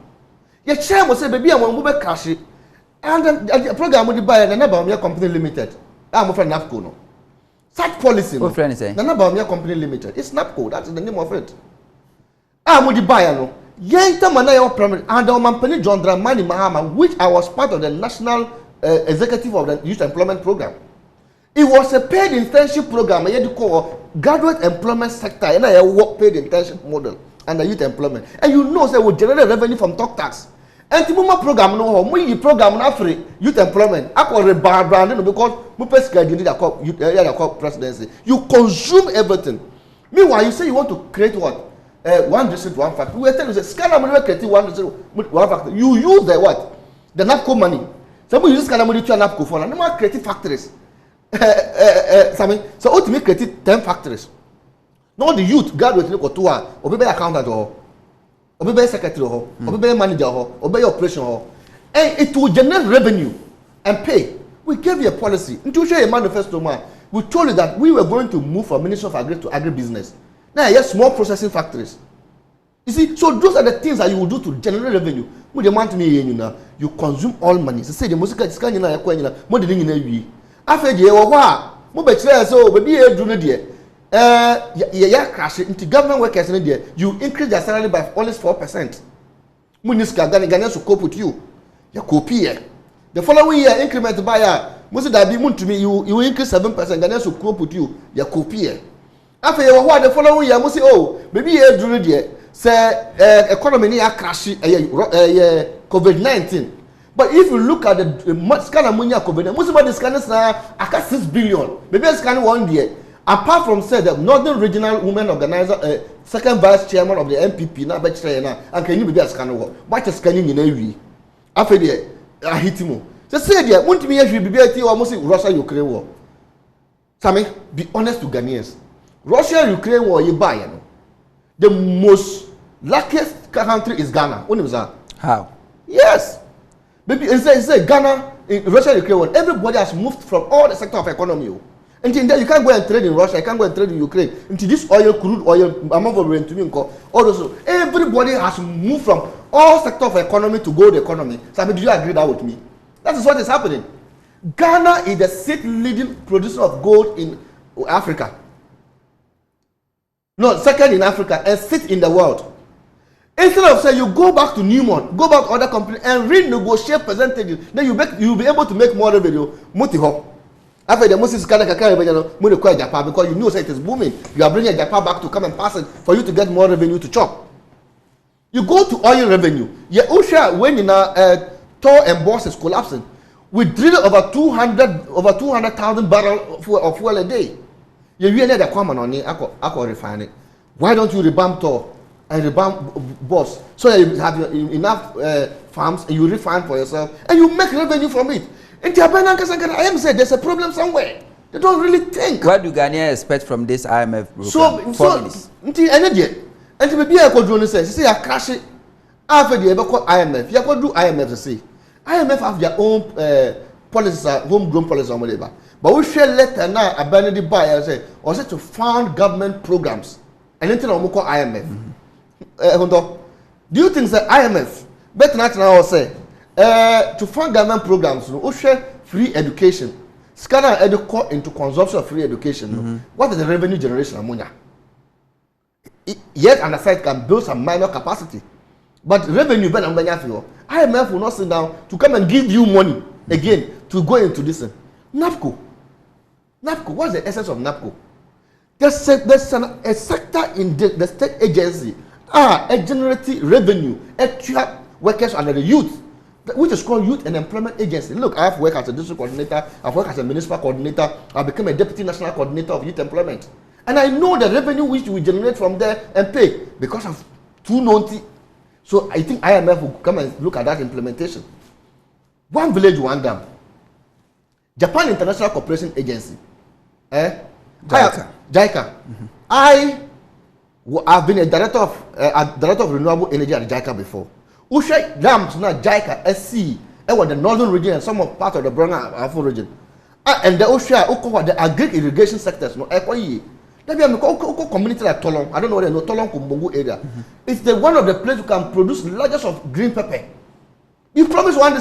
Ye chair mo say baby am mo be cash and the program we buy na ba me company limited. Am friend NAPCO no. Such policy no. Na ba me company limited. It's NAPCO, that is the name of it. Am we buy no. Ye ita mana your primary and our company John Dramani Mahama, which I was part of the national executive of the youth employment program. It was a paid internship program. I had to call graduate employment sector and I work paid internship model and the youth employment. And you know, they will generate revenue from talk tax. And the moment program no more, we program na free youth employment. I call it branding because we pay schedule the presidency. You consume everything. Meanwhile, you say you want to create what? One district, one factory. We tell you, Scala money creating one district, one factory. You use the what? The NAPCO money. Some use Scala money to NAPCO for no more creative factories. So ultimately created 10 factories. Now the youth graduate go to or be accountant or be secretary or be manager or be operation and it will generate revenue and pay. We gave you a policy. Into show a manifesto man. We told you that we were going to move from Ministry of Agri to agribusiness. Now yes, small processing factories. You see, so those are the things that you will do to generate revenue. You consume all money. So say the music is kind of more than after the mo be chere so baby e dru no de ya crash into government workers no de you increase their salary by only 4%. Muniska Ghana so cope with you. Ya copy here. The following year increment by mo say that be muntumi you increase 7%. Ghana so cope with you. Ya copy here. After the following year mo say oh baby e dru no de say economy ni ya crash COVID-19. But if you look at the scan of money, most of the scanners are 6 billion. Maybe a scan 1 year. Apart from say the Northern Regional Women Organizer, second vice chairman of the MPP, now bet China, and can you be a scanner? What is scanning in every? After the I hit him. So say there, won't me if you be able to almost Russia Ukraine war. Sammy, be honest to Ghanaians. Russia Ukraine war you buy. The most luckiest country is Ghana. What is that? How? Yes. Maybe it's Ghana, in Russia, Ukraine, everybody has moved from all the sector of economy. Until then, you can't go and trade in Russia, you can't go and trade in Ukraine. Until this oil, crude oil, all those, everybody has moved from all sector of economy to gold economy. So, do you agree that with me? That is what is happening. Ghana is the sixth leading producer of gold in Africa. No, second in Africa and sixth in the world. Instead of saying you go back to Newmont, go back to other companies and renegotiate percentages, then you'll be able to make more revenue. After the Moses Japan because you know that it is booming. You are bringing Japan back to come and pass it for you to get more revenue to chop. You go to oil revenue. Yeah, Osha when in Tor and Boss is collapsing. We drill over 200,000 barrels of fuel a day. You really the common on the refine it. Why don't you revamp Tor and revamp Boss so that you have enough farms and you refine for yourself and you make revenue from it? In Japan, I am saying there's a problem somewhere. They don't really think. What do Ghanaians expect from this IMF program? So until maybe I could do say I crash it after the ever call IMF. You could do IMF to say IMF have their own policies, homegrown policies or whatever. But we share letter now abandon the buyer say or say to fund government programs and anything we call IMF. Do you think that IMF better not now say to fund government programs? We share free education. Scanner educate into consumption of free education. What is the revenue generation ammonia? Yet an effect can build some minor capacity. But revenue better than IMF will not sit down to come and give you money again to go into this. NAPCO, what's the essence of NAPCO? There's a sector in the state agency generating revenue, attract workers under the youth, which is called Youth and Employment Agency. Look, I've worked as a district coordinator, I've worked as a municipal coordinator, I've become a deputy national coordinator of youth employment. And I know the revenue which we generate from there and pay because of 290. So I think IMF will come and look at that implementation. One village, one dam. Japan International Cooperation Agency. JICA. I have been a director of renewable energy at JICA before. Usha dams now JICA SC was the northern region and some of part of the Brana Afro region. And the Usha the agri irrigation sectors no Let me community like Tolong. I don't know whether you know Tolong Kumbongu area. It's the one of the places who can produce largest of green pepper. You promise one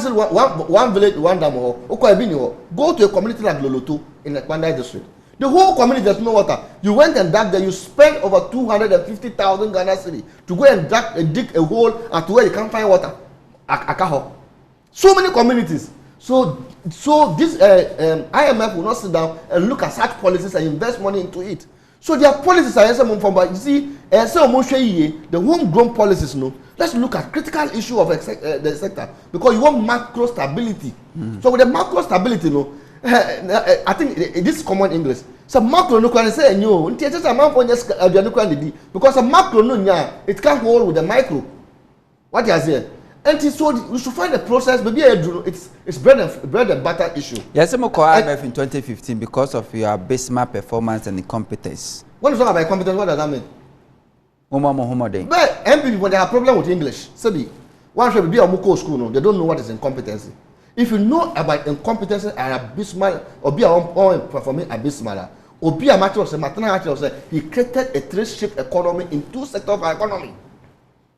village, one dam go to a community like Loloto in the Kwandai district. The whole community does no water. You went and dug there, you spent over 250,000 Ghana cedi to go and dig a hole at where you can't find water. Akaho. So many communities. So this IMF will not sit down and look at such policies and invest money into it. So their policies are but you see, the homegrown policies, let's look at critical issue of the sector because you want macro stability. So with the macro stability, I think this is common English. So macro no can say because a macro it can't hold with the micro. What you say? And so we should find a process. Maybe it's bread and butter issue. Yes, I'm IMF in 2015 because of your abysmal performance and incompetence. When you talk about incompetence, what does that mean? But MPP when they have problem with English, Sabi, one should be a Muko school. They don't know what is incompetency. If you know about incompetency and abysmal, or be a performing abysmal, or be a matter of he created a three-shift economy in two sectors of our economy.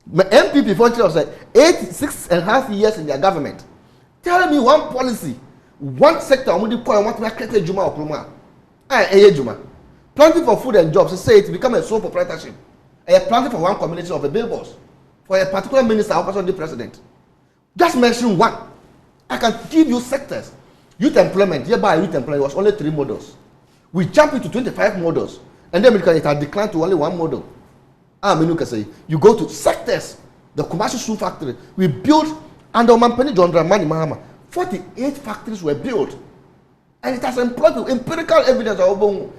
My MPP for was 6.5 years in their government. Tell me one policy, one sector, I'm going to create Juma or Pruma. Juma. Planting for food and jobs, say it become a sole proprietorship. And planting for one community of the billboards, for a particular minister or person the president. Just mention one. I can give you sectors. Youth employment, hereby youth employment was only 3 models. We jumped into 25 models, and then it had declined to only 1 model. You go to sectors, the commercial shoe factory. We built under Mpensenmpensenmu Mahama. 48 factories were built. And it has employed empirical evidence.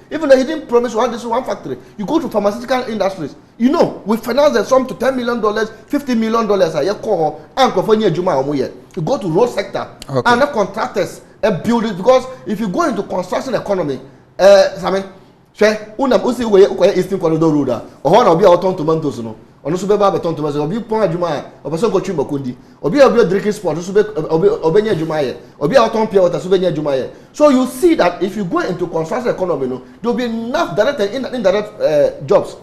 Even though he didn't promise one factory. You go to pharmaceutical industries. You know, we finance them some to $10 million, $50 million a year. You go to road sector. Okay. And the contractors build it. Because if you go into construction economy, Eastern Corridor Road, or one of your tomatoes, or no Subeba tomatoes, or be Pong Juma, or Pasoko Chimbakundi, or be a drinking spot, or Obenya Jumaya, or be out on Pia or Subenya Jumaya. So you see that if you go into construction economy, there will be enough direct and indirect jobs.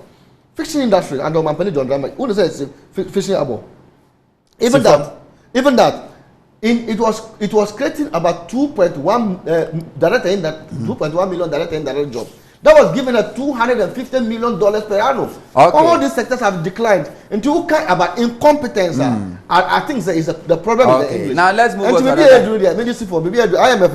Fishing industry, and on Mpensenmpensenmu, who says fishing abo. Even that, it was creating about 2.1 direct and 2.1 million direct and indirect jobs. That was given at $250 million per annum. Okay. All these sectors have declined. And you care about incompetence. I think that is the problem in the English. Now let's move on to IMF.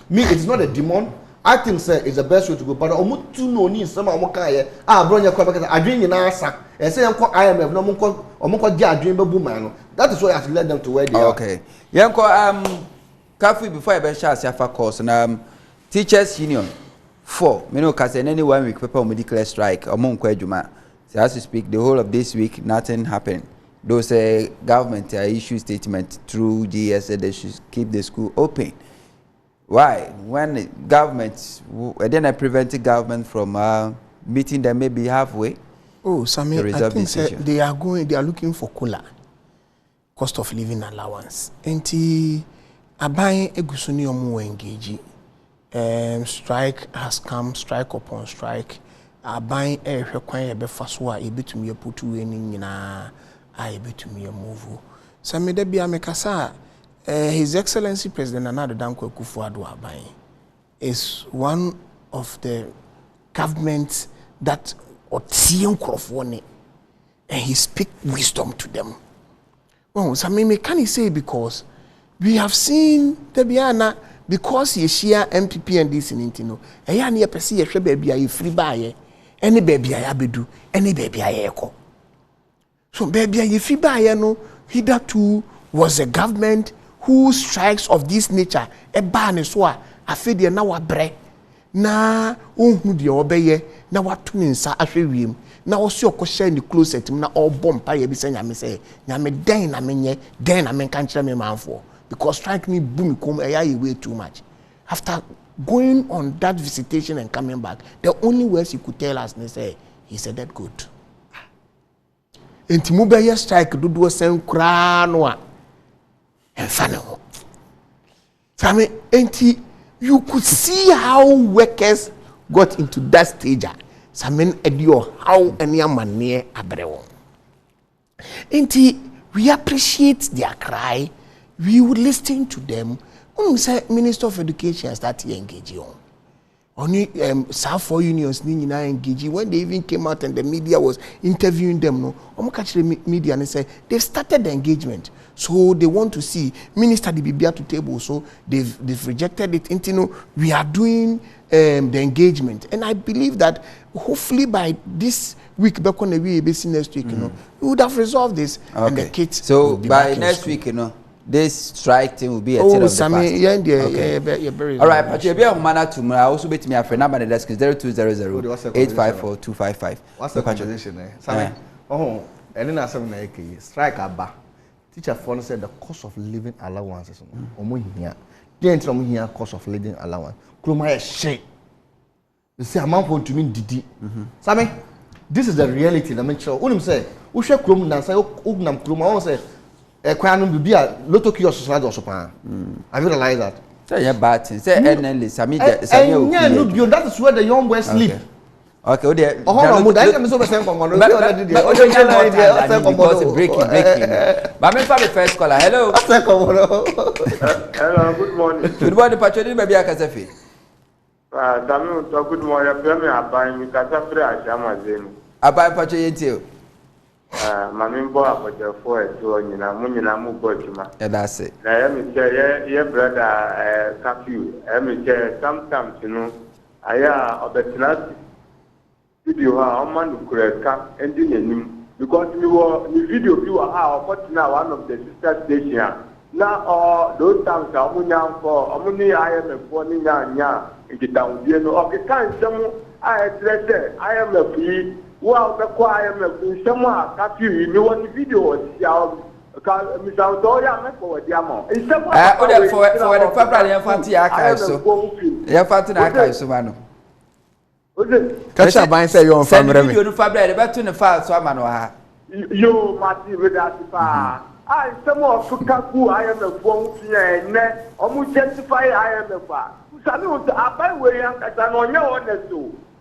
Me, it's not a demon. I think it's the best way to go. But I'm too no need some I brought your I dream in our sack. And say I'm called IMF. No, I'm called Dream Boom. That is why I have led them to where they are. Okay. Yanko, Kafui, before I be share Siafa course, and teachers union 4. Me no cause any 1 week people will declare strike. Among Kwejuma. So as we speak, the whole of this week nothing happened. Those government issue statement through GS said they should keep the school open. Why? When the government, then I prevented government from meeting them maybe halfway. Oh, Sammy, I think they are looking for cooler cost of living allowance. Enti abai egusuni omu engage. Strike has come, strike upon strike. Abai ehwekwan ebe faso a ebetumi aputu eni nyina a ebetumi move. Sammy de bia mekasa His Excellency President Nana Danko Akufo-Addo Abai is one of the governments that and he speak wisdom to them. Oh, so can he say because we have seen the Biana because he share MPP and this in Intino. A yan ye pesi ye baby a free buy any baby I abedu, any baby I echo. So baby a free buy no hitherto was a government whose strikes of this nature e ban so a afede na wabre na ohun de obeye na watumi nsa ahwewiem na wo se okosha ni closet na obom pa ye bi se nyame se nyame den na menye den na menka nkyere me manfo because strike me boom come e way too much. After going on that visitation and coming back, the only words he could tell us they say he said that good enti mu be strike dodo sen kra no a enfano Sammy enti you could see how workers got into that stage. Samen edio how any man near abrewo. Inti we appreciate their cry. We would listen to them. Say Minister of Education started engaging on. Only South for unions ni na engage when they even came out and the media was interviewing them. No, catch the media and say they've started the engagement. So they want to see Minister the Bibia to table. So they've rejected it. Into we are doing the engagement, and I believe that hopefully by this week, back on the way next week, we would have resolved this. Okay. And the kids. So by next week, this strike thing will be a thing of the past. Okay. All right, but you'll be on manner to I also bet me a friend number the desk is 0200 854 255. What's the conversation? Sammy, oh, and then I said, strike aba. Teacher phone said the cost of living allowances. Here. The here cost of living allowance. Kroma is shit. You see, amount for to mean Didi. Sammy, this is the reality. I mean, sure. Unim say, Usha Krum na say, Ugnam Kruma say, Kwanum be a lot of kiosks or sopan. Have you realized that? Say, yeah, bad thing. Say, endless. I mean, that is where the young boys sleep. Okay, oh dear. Oh, I'm so breaking. But I'm the first caller. Hello. Hello, good morning. Good morning, Patrick. Maybe I can say. Good morning. I'm buying you Casafe. I buy Patrick too. Mamimbo apoje for it to nyina munyina mu bochuma. Yeah, that's it. Na yemi say ye brother Kafui. Yemi say sometimes aya obetinati video ha man kureka ending enim because we video viewer ha obetina one of the sister station. Now those times amunya for amuni IMF for ni nya nkitaudie no okay kan semu I address IMF yi well, the choir in some Kafui, you want the video, Miss Aldoya, make for the amount. For the February Fanti archives, you're Fanti archives, Mano. Catch up by say your family. You're February, but to the file, so Manoa. You must be with us. I some more to Kafu, I am a phone, and almost justify I am a far. Salute, I buy way, and I know your honest.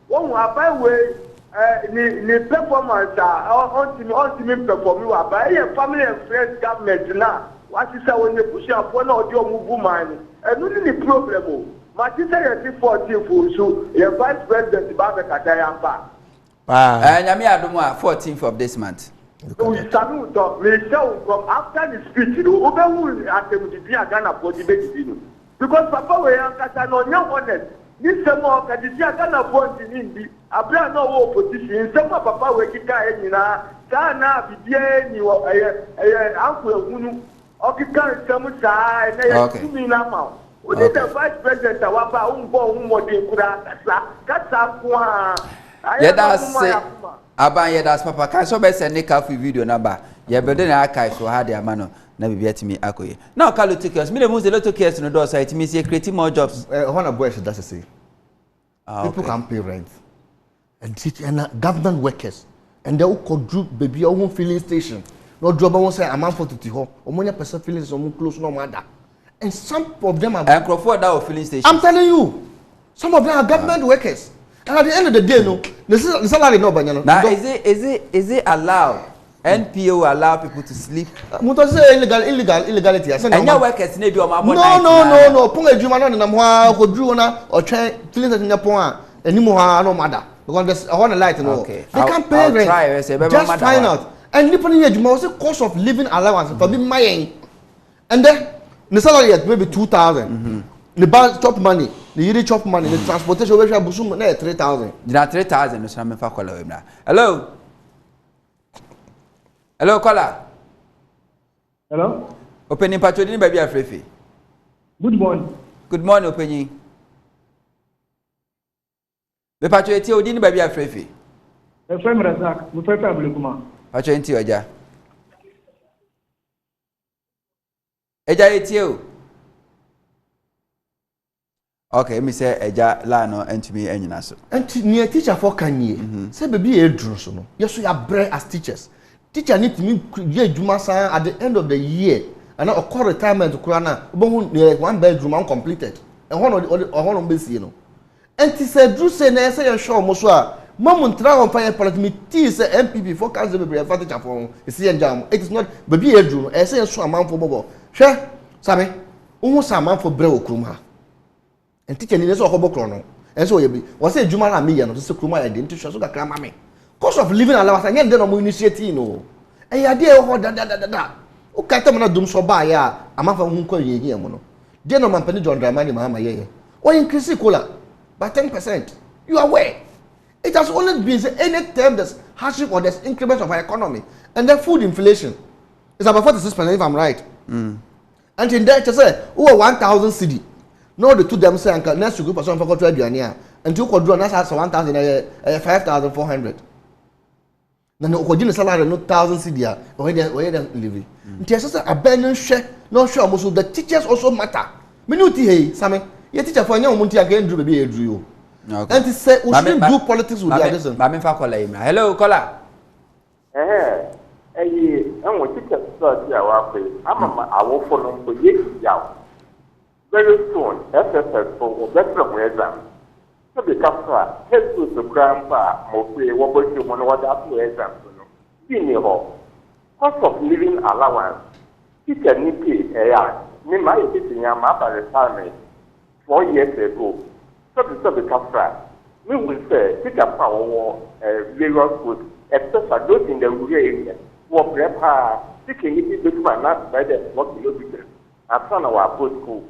One, I buy way. Ni performance on me perform you are family and friends government now. What is when you push up one or your move money? And only the problem. My sister is 14 for so your vice president Baba Katayamba. And I mean 14th of this month. We salute from after the speech, you know, who at the Ghana for debate. Because Papa we are Catano honest. This summer, Kadisia can appoint in India. A brand no opposition. Some papa will kick Ghana bibie ni wo anko ehunu okika nsem saa na ye tumi na ma o the vice president awaba unbo unmode kura kasa kwa Aban yedas papa kan so be send Kafui video number ye be na archive so ha de amano na bibia timi akoye now call tickets me the most lot of cases no do so it means you create more jobs Honor boy should that's say people can pay rent and teach and government workers and they could do baby own filling station no job won say amount for tuti ho omonya person filling some close no matter and some of them are Crawford that filling station I'm telling you some of them are government workers. And at the end of the day, no, the salary no banyano. Now is it allowed? NPO allow people to sleep? Muto say illegality. And your workers need be on my No. Punga juma no na mwa ko dru na o twen feeling that nyapon a enimu ha no matter. Because I want to light no. Okay. They can't pay rent. Just find out. And nipa ni juma was the cost of living allowance for be mayen. And then the salary is maybe 2,000. The bank chop money. The yearly chop money, the transportation we shall busum na 3,000. Na 3,000 so na me fa call we na. Hello. Hello caller. Hello. Opening patron baby afrefi. Good morning. Good morning opening. Be patron eti odini baby afrefi. E fe Razak, mo fe abulekuma. Patron enti oja. Eja eti o. Okay, me say eja la no entimi enyina so. Enti near teacher for kanye. Say baby e drum so no. Yes we are brave as teachers. Teacher need to me ye adwuma san at the end of the year. And now call retirement kura na obo one bedroom uncompleted. And one be see no. Enti say dru say na say show mo so a mom ntra on fire politics me say MPP for council be brave teacher for see enjam. It is not baby e drum e say so amount for bobo. Hwe sabe? Wo so amount for brave okrum ha. And teacher ni so okobokro no and so yebi was say juma na me ya no so kruma ya de ntisho so kakra ma me cost of living allowance anya de no mo initiative no e ya de ho da o kata mo na dum so ba ya amafa hu kwa yeyi mo no de no man pani John Dramani Mahama ye o increase cola by 10%. You are aware it has only been any term that's hardship or there's increment of our economy and the food inflation is about 46% if I'm right. And in that say over 1,000 cedi. No, the two them say and next group person for to aduania and you could draw na 1,000 5,400. Na no ko gina salary no 1,000 cedi where they live. Nti say abandon share no sure almost the teachers also matter. Me no ti hey same your teacher for anya omuntu again do be edru yo. Okay. And say we should do politics with the others. Ma me fa call him. Hello caller. And what teachers start here wa pe ama awo for no ko ye yawo. Very soon, SSS for better exam. So the Kafui, head to the grandpa, Mopé, what was you want to have to exam? Cost of living allowance. Teacher Nippy, me my teaching a map retirement 4 years ago. So the Kafui, we will say, teacher power, various schools, especially those in the rural area, who prepare, teaching it to my last by the 4 kilometers. I've done our post school.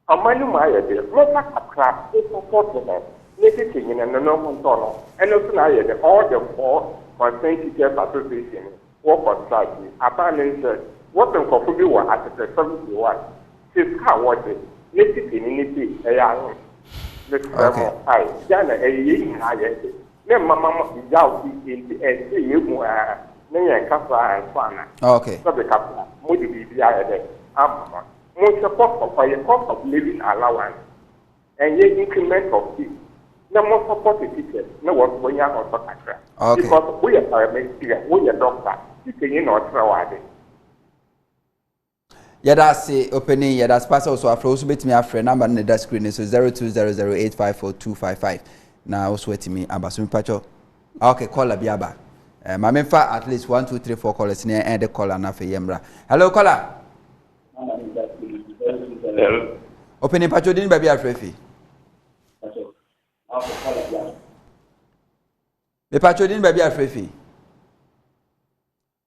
Amani Maya de Rosa Capra is supported them. Necessity in a normal tunnel, and also all the 4 concerned teachers association work on strike. Abandoned what the Kafui were at the 71. She's how was it? Necessity in it, a young. I, Jana, a year higher. Then Mamma Yao in the see you more than Kafui and Fana. Okay. So the Capra, would be the other. Most support for your cost of living allowance and your increment of fees. No more support the teachers, no one when you're on Soccer. Okay. Because we are paramedics, we are doctors, teaching in our travel. That's opening, that's pass also after also bet me a friend number in the screen so 0200854255. Now also wait me abasumi pacho. Okay, caller biaba. My memfa at least 1 2 3 4 callers near and the caller na for yemra. Hello caller. Hello. Opening patcho didn't baby afrefi. The patcho didn't baby afrefi.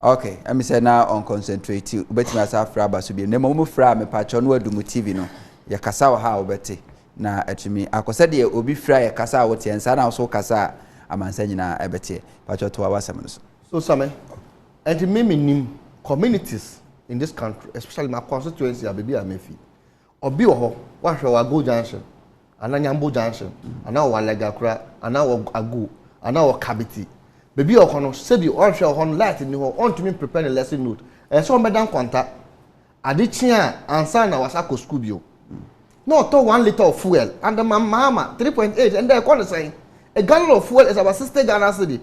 Okay, I say now on concentrate you. Bet myself fraba so be. Nemo mu fra me patcho no adu mu TV no. Ya kasa wa ha obete na atumi. Akose de obi fra ya kasa wo tie nsa na so kasa amansa nyina ebete. Patcho to awasam no so. So, Sammy, and to me, communities in this country, especially my constituency, I be a Mefi. Or be or what shall I go junction? And then Yambo junction, and now one leg acra, and now a go, and now a cavity. Baby or Hono, said you all shall on light in your own to me prepare a lesson note. And so, Madame Contact, I did cheer and sign our Sako Scubio. No, to 1 liter of fuel, and the mama 3.8, and they're going to say a gallon of fuel is about 60 Ghana cedi.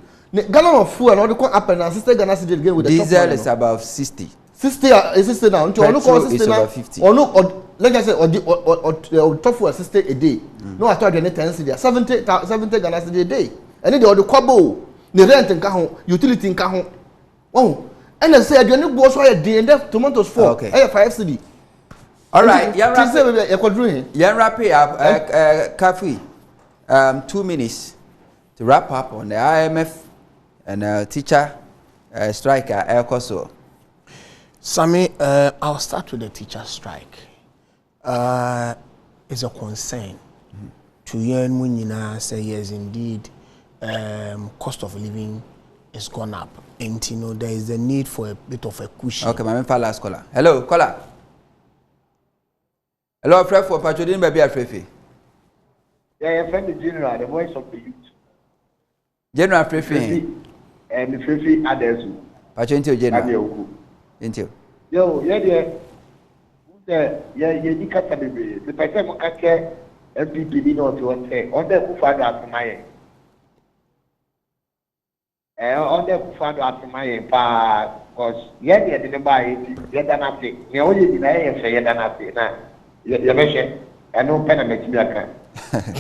Gallon of fuel, or the co up and 60 Ghana cedi again with the diesel is about 60. 60 is 60 now. Petrol is over 50. Or no, or like I said, or top fuel 60 a day. No, I thought you need 10 cedi, 70 Ghana cedi a day. And then the quabo, the rent in Cajon, utility in Cajon. Oh, and I said, you need boss a day and then tomatoes 4. Okay, 5 cedi. All right, yeah, wrap it up. Kafui, 2 minutes to wrap up on the IMF and teacher strike at Air Koso. Sammy, I'll start with the teacher strike. It's a concern to yearn Munina say yes, indeed, cost of living is gone up, and you know there is a need for a bit of a cushion. Okay, my last caller. Hello, caller. Hello, Fred for Patrolling Baby Afrefi. Yeah, friend the general, the voice of the youth. General Afrefi. And the Frefi Adesu. Patrolling General. Into. Yo, yeah, you can't tell me. The person who can't care MPP not to say, on the Kufado after my on the Kufado after my because yeah, didn't buy it, yet nothing. You only deny and say, yet nothing. You mentioned, I know pen makes me a can.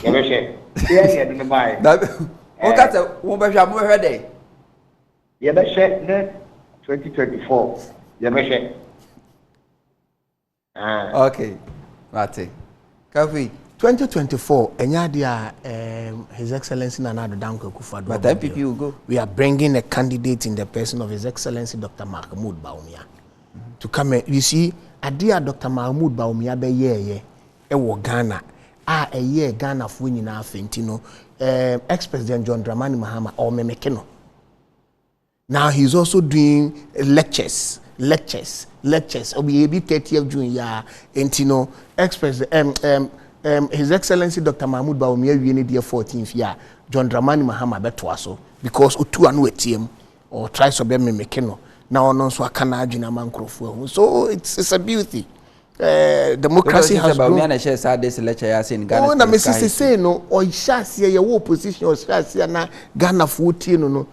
You mentioned, yeah, didn't buy it. What that's a woman more day? You mentioned 2024. You mentioned. Okay, Mate. Kafui. 2024, His Excellency Nana Danko Kufado. But the MPP will go. We are bringing a candidate in the person of His Excellency Dr. Mahmoud Bawumia to come in. You see, Adia Dr. Mahmoud Bawumia be ye ewo Ghana. A year Ghana for winning our Fentino, ex-president John Dramani Mahama or Memekeno. Now he's also doing lectures. Obi 30th June ya Entino ex-president His Excellency Dr. Mahmoud Bawumia we need 14th year John Dramani Mahama betwaso because utu anu etiem or try so be Memekeno. Now no so akana adwina mankrofo. So it's a beauty. Democracy has grown. Oh, na me say no or shasi ye wo opposition or shasi na Ghana futi no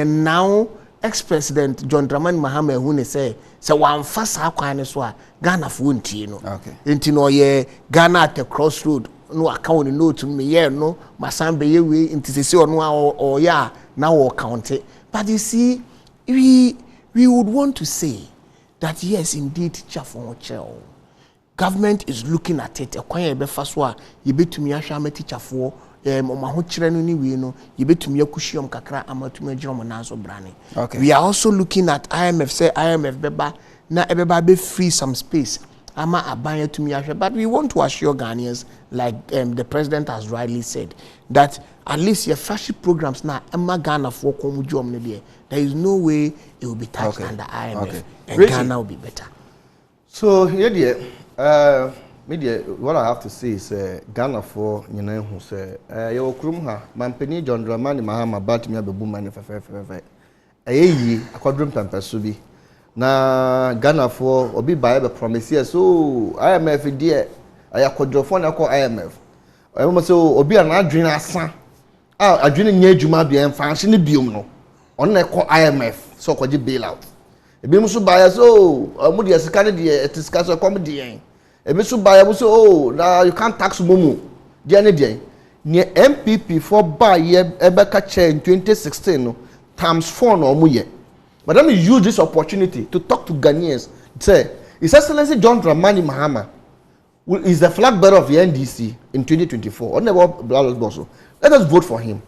now ex-president John Dramani Mahama hu say one fast akwan so a Ghana futi no okay enti ye Ghana at the crossroad no account no to me ye no masambe ye we enti say ono or ya now or count it. But you see we would want to say that yes indeed teacher for child government is looking at it. Ekwan be faswa ye betumi ahwa ma teacher for omaho kire no ni we no ye betumi akuhyiom kakra amatumi agiro na so brane. Okay. We are also looking at IMF say IMF beba na ebeba be free some space ama abanye tumi ahwa, but we want to assure Ghanaians like the president has rightly said that at least your flagship programs na ama Ghana for komujom ne there is no way it will be touched under IMF and really? Ghana will be better. So here media, what I have to say is Ghana for you know who say your krumha mampeni John Dramani Mahama batimi abebu mane fefe eyi akwadrum pampesubi na Ghana for obi buy be promise so IMF there ayakwadrofo na call IMF I so obi an adwene asa adwene nya adwuma bia mfanhye ne biom no on na call IMF so kwaji bailout ebi muso buy so mu de sika ne de etiska so come de ebi so buy so oh now you can't tax momo de ne de ne MPP for buy ebeka chair in 2016 no times 4 no mu ye. But let me use this opportunity to talk to Ghanaians. Say, His Excellency John Dramani Mahama is the flag bearer of the NDC in 2024. Let us vote for him.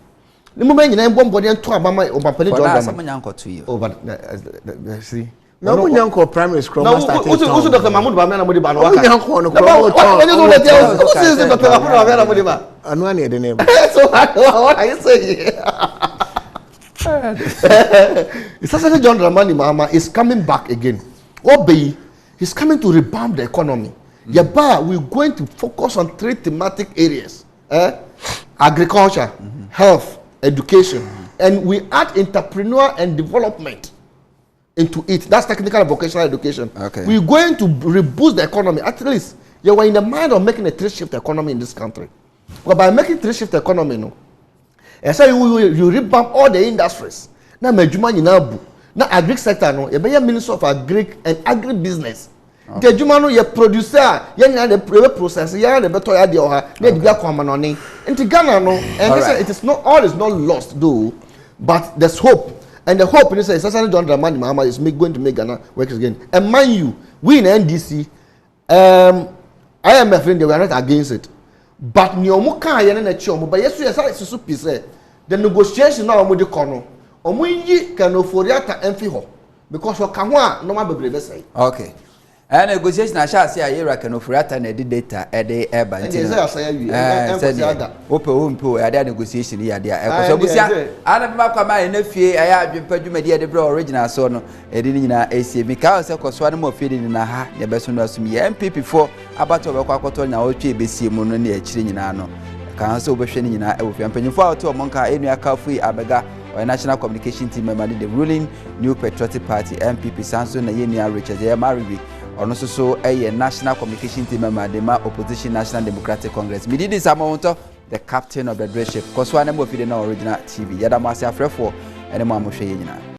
The moment you name one body and two Obama John Dramani. Oh, but see. No, Munyanko primary school. No, who's Dr. Mahmoud Bamana Mudiba? Who's Dr. Mahmoud Bamana Mudiba? I know any of the name. So what are you saying? Essentially, John Dramani Mahama is coming back again. Obey, he's coming to revamp the economy. Yaba, we're going to focus on 3 thematic areas: agriculture, health, education, and we add entrepreneur and development into it. That's technical and vocational education. Okay. We're going to reboost the economy. At least you were in the mind of making a 3-shift economy in this country. But by making 3-shift economy, no, and so you revamp all the industries. Now, now agri sector, no, you be a minister of agri and agribusiness. The Jumano, you producer, you know the processor, you know the better idea or her, you be a common on it. And to Ghana, no, and it is not all is not lost, though, but there's hope. And the hope is essentially John Dramani Mahama is going to make Ghana work again. And mind you, we in NDC, I am a friend, we are not against it. But Nyomuka, you know, Chomo, but yes, we are so piece. The negotiation now with the corner. Omuyi can oforiata emfiho because for Kamwa no ma bebrebe say. Okay. And negotiation I shall say a year can oforiata na data e dey e ba nti. Ope ompo e dey negotiation here there. E ko so busia ana be makwa ma na fie aya adwempa dwumadi e dey bro original so no e dey nyina esie mi ka se ko so no fie ni na ha ne be so no asumi MPP for abato be kwa akoto nya otwe besie mu no na e kire nyina no. Kan se obehwe ni nyina e wo fie mpanyimfo a to monka enua Kafui Amegah or national communication team member the ruling New Patriotic Party MPP Sanso na yenua Richard Manuribe or so a national communication team member the opposition National Democratic Congress. Me did this amount the captain of the dress ship. Cause one of the original TV. Yada masi afrefo and the mamushe yina.